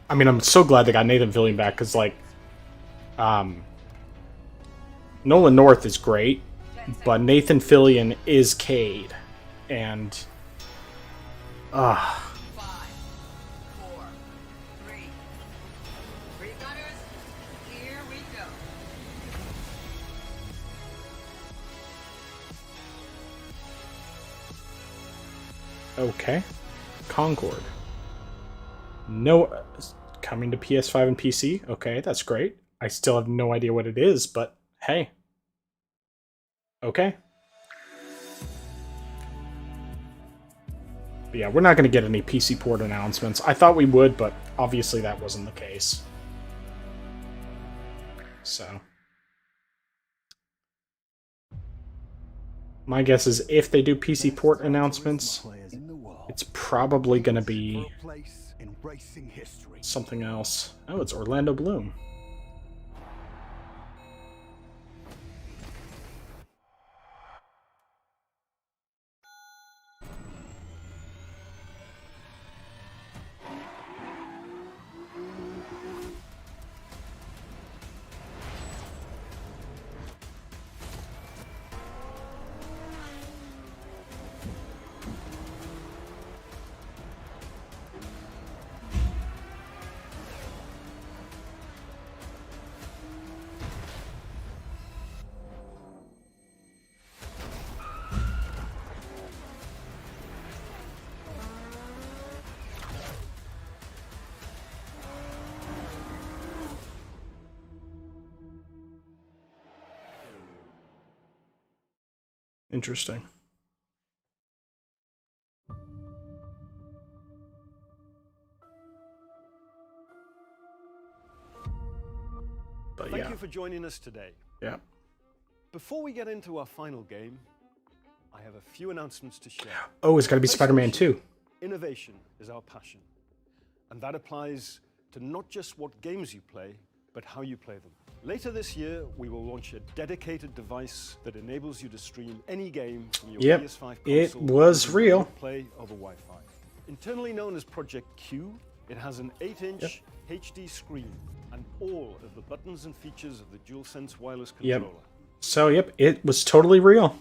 I mean, I'm so glad they got Nathan Fillion back, because, like, Nolan North is great, but Nathan Fillion is Cade, and, okay. Concord. No, coming to PS5 and PC. Okay, that's great. I still have no idea what it is, but hey. Okay. But yeah, we're not going to get any PC port announcements. I thought we would, but obviously that wasn't the case. So. My guess is if they do PC port announcements, it's probably going to be something else. Oh, it's Orlando Bloom. Interesting. But Thank yeah. you for joining us today. Yeah. Before we get into our final game, I have a few announcements to share. Oh, it's got to be Spider-Man 2. Innovation is our passion. And that applies to not just what games you play, but how you play them. Later this year, we will launch a dedicated device that enables you to stream any game from your PS5 console. It was real. Play over Wi-Fi. Internally known as Project Q, it has an 8-inch HD screen and all of the buttons and features of the DualSense wireless controller. So, it was totally real.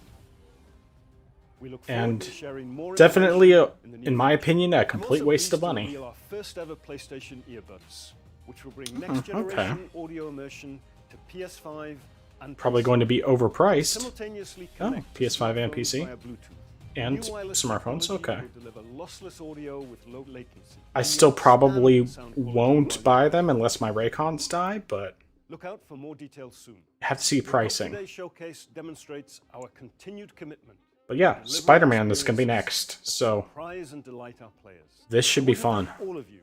We look forward to sharing more definitely, in in my opinion, a complete waste of money. Our first ever PlayStation earbuds, which will bring next generation audio immersion to PS5 and probably going to be overpriced. Simultaneously Oh, connect PS5 and smartphones PC. via Bluetooth. And New wireless smartphones, technology okay. will deliver lossless audio with low latency. I still probably won't buy them unless my Raycons die, but Look out for more details soon. I have to see pricing. Today's showcase demonstrates our continued commitment. But yeah, Spider-Man is going to be next, so Surprise and delight our players. this should be fun. All of you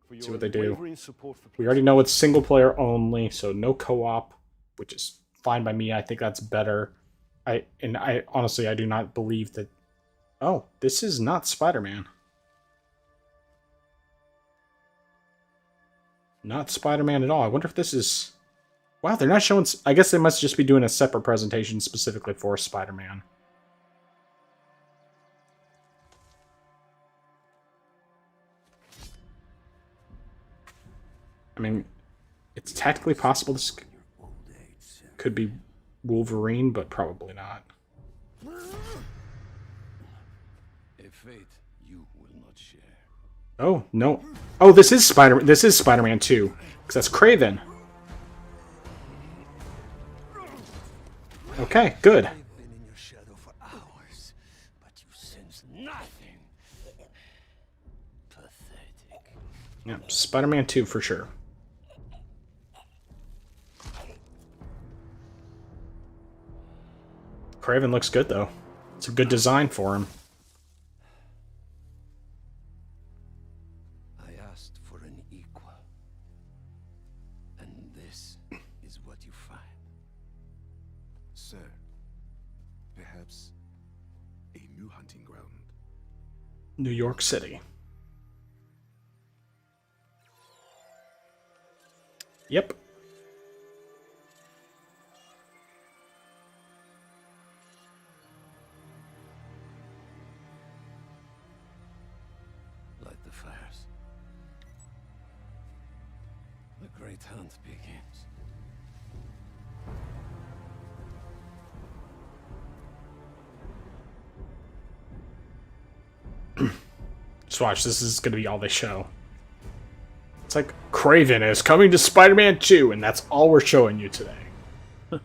for your See what they do. unwavering support for We already know it's single player only, so no co-op, which is fine by me. I think that's better. I honestly, I do not believe that. Oh, this is not Spider-Man. Not Spider-Man at all. I wonder if this is. Wow, they're not showing. I guess they must just be doing a separate presentation specifically for Spider-Man. I mean, it's technically possible this could be Wolverine, but probably not. A fate you will not share. Oh, no. Oh, this is Spider-Man 2, because that's Kraven. Okay, good. I've been in your shadow for hours, but you sense nothing. Pathetic. Yeah, Spider-Man 2 for sure. Kraven looks good, though. It's a good design for him. asked for an equal. And this is what you find. Sir, perhaps a new hunting ground. New York City. Yep. Light the fires. The great hunt begins. Just watch, this is gonna be all they show. It's like, Kraven is coming to Spider-Man 2, and that's all we're showing you today. Missile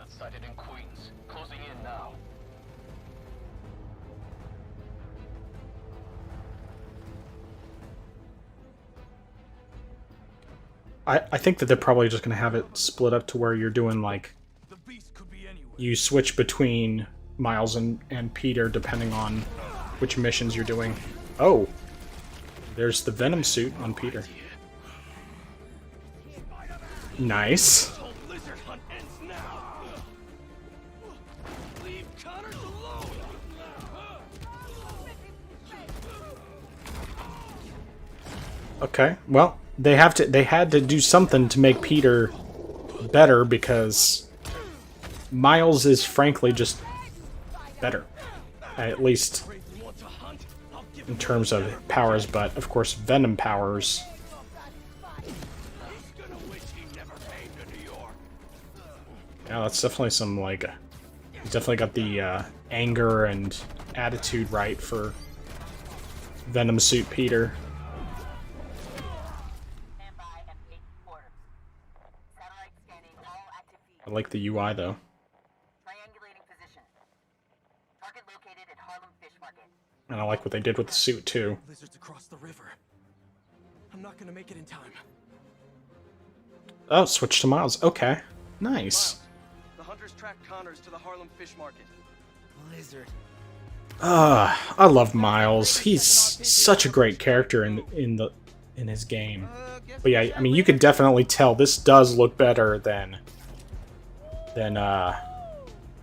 sighted in Queens. Closing in now. I think that they're probably just gonna have it split up to where you're doing, like, you switch between Miles and Peter depending on which missions you're doing. Oh, there's the Venom suit on Peter. Nice. Okay, well, they had to do something to make Peter better, because Miles is frankly just better, at least in terms of powers, but of course Venom powers. Yeah, that's definitely some, like, he's definitely got the anger and attitude right for Venom suit Peter. I like the UI though. And I like what they did with the suit too. Lizards across the river. I'm not gonna make it in time. Oh, switch to Miles. Okay, nice. The hunters tracked Connors to the Harlem Fish Market. Lizard. I love Miles. He's such a great character in his game. But yeah, I mean, you could definitely tell this does look better than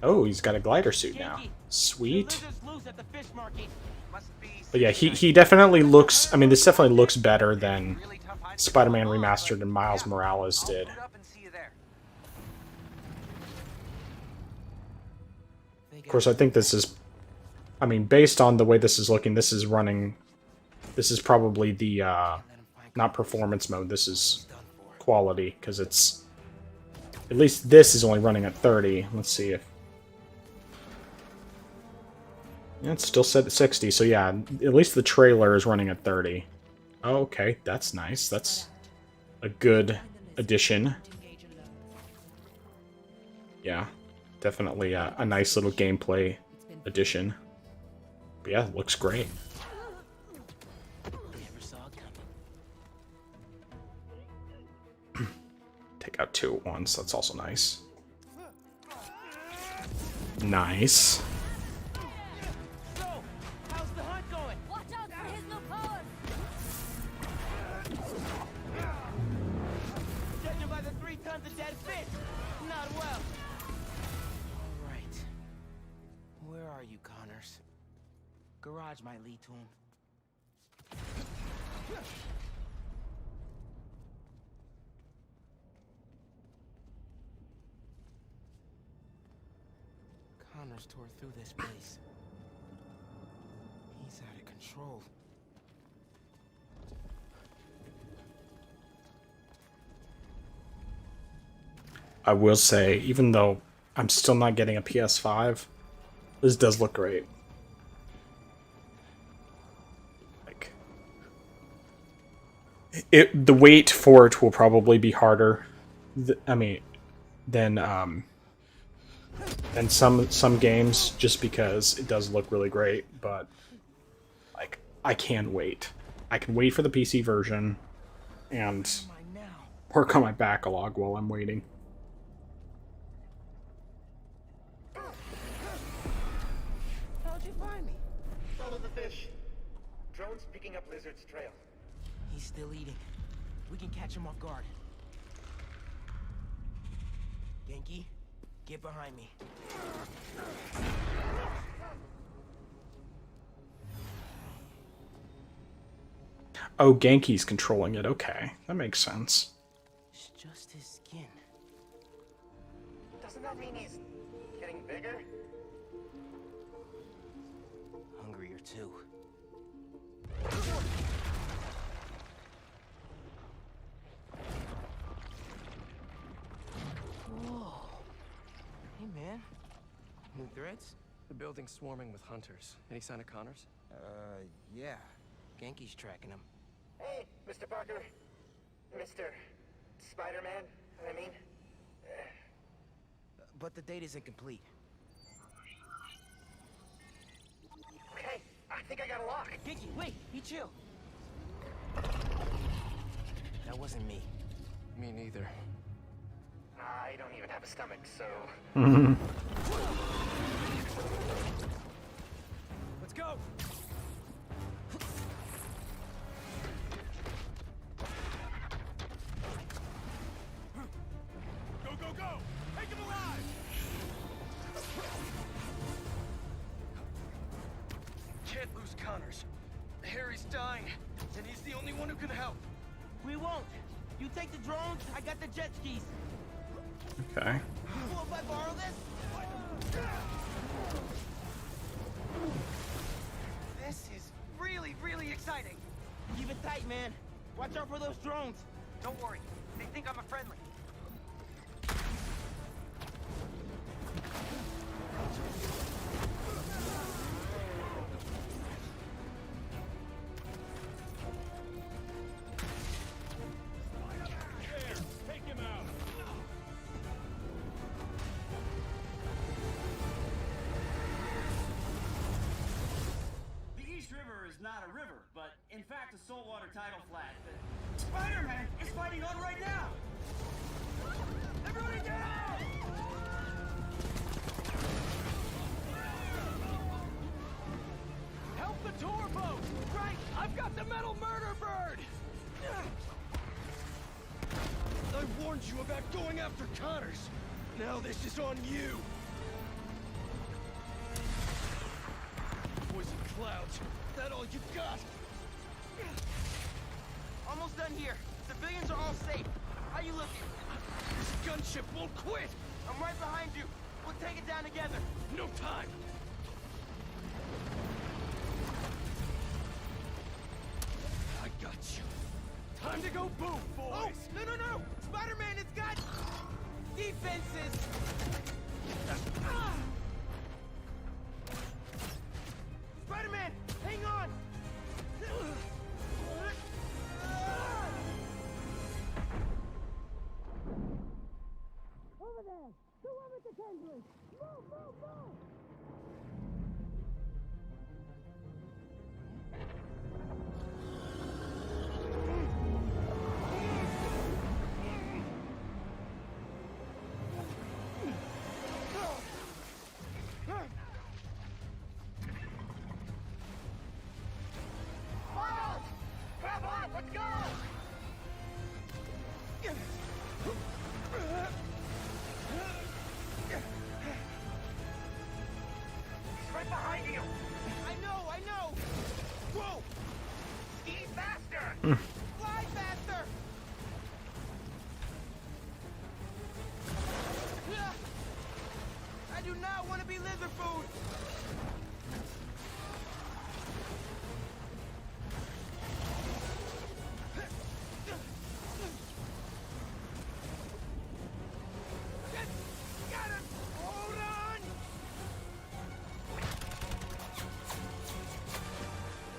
oh, he's got a glider suit now. Sweet. But yeah, he definitely looks, I mean, this definitely looks better than Spider-Man Remastered and Miles Morales did. Of course, I think this is, I mean, based on the way this is looking, this is running, this is probably the, not performance mode, this is quality, because it's, at least this is only running at 30. Let's see if, yeah, it's still set at 60, so yeah, at least the trailer is running at 30. Oh, okay, that's nice. That's a good addition. Yeah, definitely a nice little gameplay addition. But yeah, it looks great. Take out 2 at once, that's also nice. Nice. Garage might lead to him. Connors tore through this place. He's out of control. I will say, even though I'm still not getting a PS5, this does look great. The wait for it will probably be harder. I mean, than some games, just because it does look really great. But like, I can wait. I can wait for the PC version and work on my backlog while I'm waiting. find me? Follow the fish. Drone's picking up Lizard's trail. He's still eating. We can catch him off guard. Genki, get behind me. Oh, Genki's controlling it. Okay, that makes sense. It's just his skin. Doesn't that mean he's getting bigger? Hungrier too. Whoa. Hey, man. New threats? The building's swarming with hunters. Any sign of Connors? Yeah. Genki's tracking him. Hey, Mr. Parker. Mr. Spider-Man, I mean. But the date isn't complete. Okay, I think I got a lock. Genki, wait! Be chill! That wasn't me. Me neither. I don't even have a stomach, so... Let's go! Go, go, go! Take him alive! Can't lose Connors. Harry's dying, and he's the only one who can help. We won't! You take the drones, I got the jet skis. Okay. Cool if I borrow this? This is really, really exciting. Keep it tight, man. Watch out for those drones. Don't worry, they think I'm a friendly. Take him out! The East River is not a river, but in fact a saltwater tidal flat. Spider-Man is fighting on right now! Everybody down! Help the tour boat! Right! I've got the metal murder bird! I warned you about going after Connors. Now this is on you. Poison clouds. That all you got? Almost done here. Civilians are all safe. How you looking? This gunship won't quit. I'm right behind you. We'll take it down together. No time. I got you. Time to go boom, boys! Oh, no! Spider-Man has got defenses! Spider-Man, hang on! Over there! The one with the tendrils! Move, move, move! Miles! Grab on! Let's go! He's right behind you! I know! Whoa! Ski faster! Fly faster! I do not want to be lizard food! Got him! Hold on!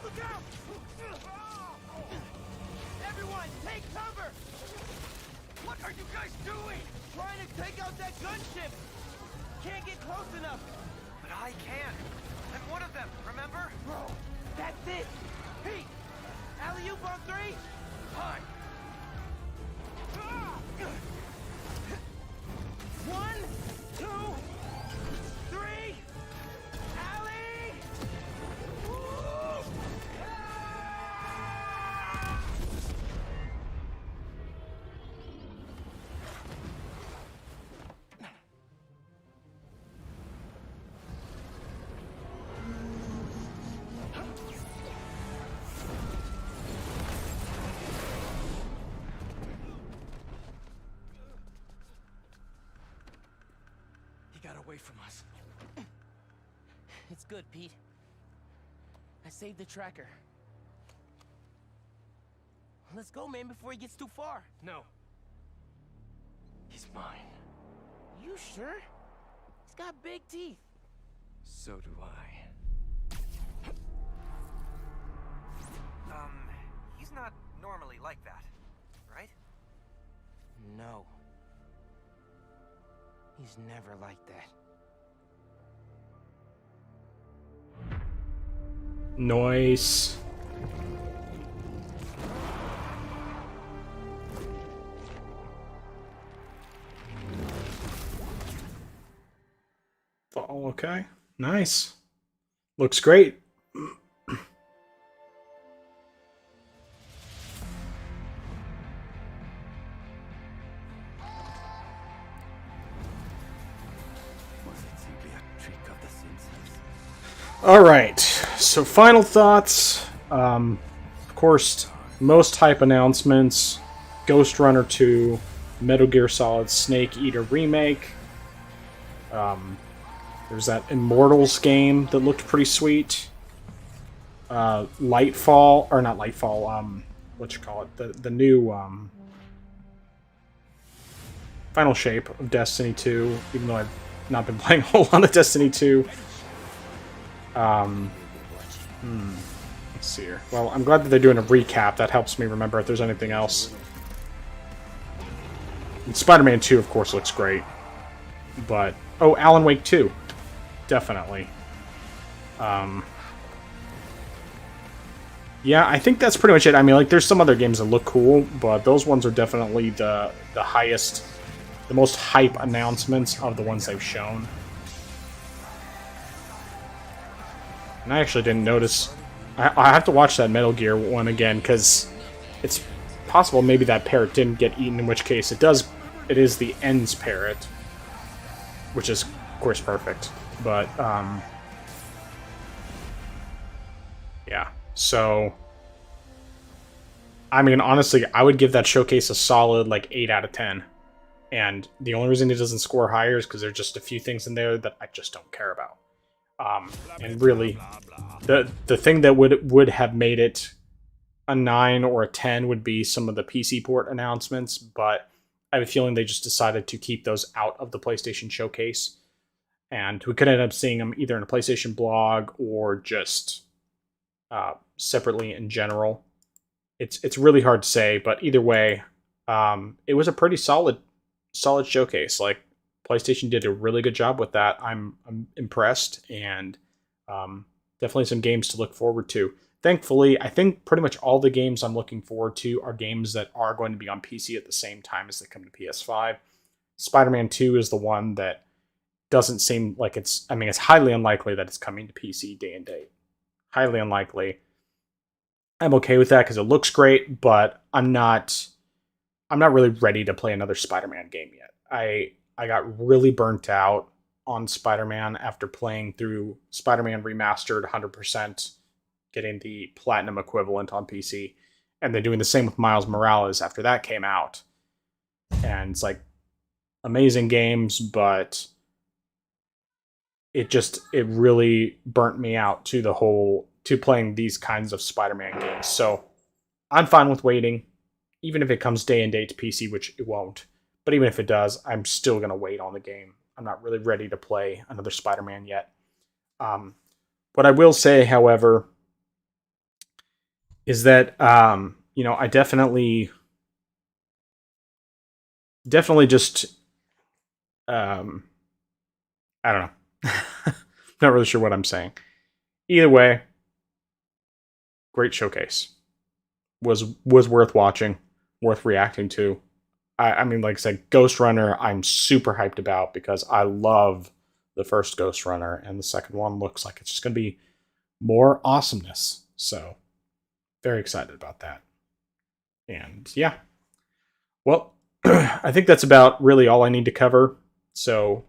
Look out! Everyone, take cover! What are you guys doing? Trying to take out that gunship! Can't get close enough! But I can. I'm one of them, remember? Bro, that's it! Pete! Alley-oop on 3? Fine. 1, 2, 3! Alley! He got away from us. It's good, Pete. I saved the tracker. Let's go, man, before he gets too far. No. He's mine. You sure? He's got big teeth. So do I. He's not normally like that, right? No. He's never like that. Nice. Fall, okay. Nice. Looks great. All right, so final thoughts. Of course, most hype announcements: Ghost Runner 2, Metal Gear Solid Snake Eater remake. There's that Immortals game that looked pretty sweet. Lightfall, or not Lightfall. What you call it? The new Final Shape of Destiny 2. Even though I've not been playing a whole lot of Destiny 2. Let's see here. Well, I'm glad that they're doing a recap. That helps me remember if there's anything else. And Spider-Man 2, of course, looks great. But, oh, Alan Wake 2. Definitely. Yeah, I think that's pretty much it. I mean, like, there's some other games that look cool, but those ones are definitely the highest, the most hype announcements of the ones they've shown. And I actually didn't notice. I have to watch that Metal Gear one again, because it's possible maybe that parrot didn't get eaten, in which case it does. It is the Ends parrot, which is, of course, perfect. But, yeah. So, I mean, honestly, I would give that showcase a solid, like, 8 out of 10. And the only reason it doesn't score higher is because there's just a few things in there that I just don't care about. And really, the thing that would have made it a 9 or a 10 would be some of the PC port announcements, but I have a feeling they just decided to keep those out of the PlayStation Showcase. And we could end up seeing them either in a PlayStation blog or just separately in general. It's really hard to say, but either way, it was a pretty solid showcase. Like, PlayStation did a really good job with that. I'm impressed, and definitely some games to look forward to. Thankfully, I think pretty much all the games I'm looking forward to are games that are going to be on PC at the same time as they come to PS5. Spider-Man 2 is the one that doesn't seem like it's... I mean, it's highly unlikely that it's coming to PC day and date. Highly unlikely. I'm okay with that because it looks great, but I'm not really ready to play another Spider-Man game yet. I got really burnt out on Spider-Man after playing through Spider-Man Remastered 100%, getting the Platinum equivalent on PC, and then doing the same with Miles Morales after that came out. And it's like, amazing games, but it really burnt me out to playing these kinds of Spider-Man games. So I'm fine with waiting, even if it comes day and date to PC, which it won't. But even if it does, I'm still going to wait on the game. I'm not really ready to play another Spider-Man yet. What I will say, however, is that, I definitely just, I don't know. Not really sure what I'm saying. Either way, great showcase. Was worth watching, worth reacting to. I mean, like I said, Ghost Runner, I'm super hyped about because I love the first Ghost Runner, and the second one looks like it's just going to be more awesomeness. So, very excited about that. And yeah. Well, I think that's about really all I need to cover. So,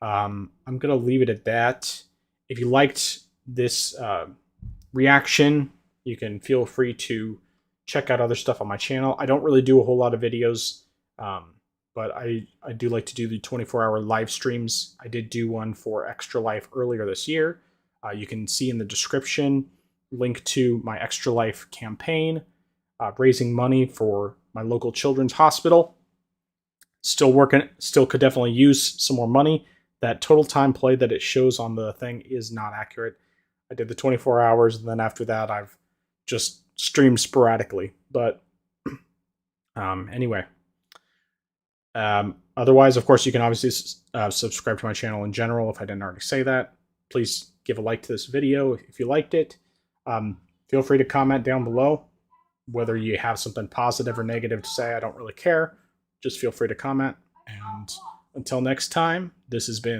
I'm going to leave it at that. If you liked this reaction, you can feel free to check out other stuff on my channel. I don't really do a whole lot of videos. but I do like to do the 24-hour live streams. I did do one for Extra Life earlier this year. You can see in the description link to my Extra Life campaign, raising money for my local children's hospital. Still working, still could definitely use some more money. That total time played that it shows on the thing is not accurate. I did the 24 hours, and then after that, I've just streamed sporadically. But anyway. Otherwise, of course, you can obviously subscribe to my channel in general if I didn't already say that. Please give a like to this video if you liked it. Feel free to comment down below whether you have something positive or negative to say. I don't really care. Just feel free to comment. And until next time, this has been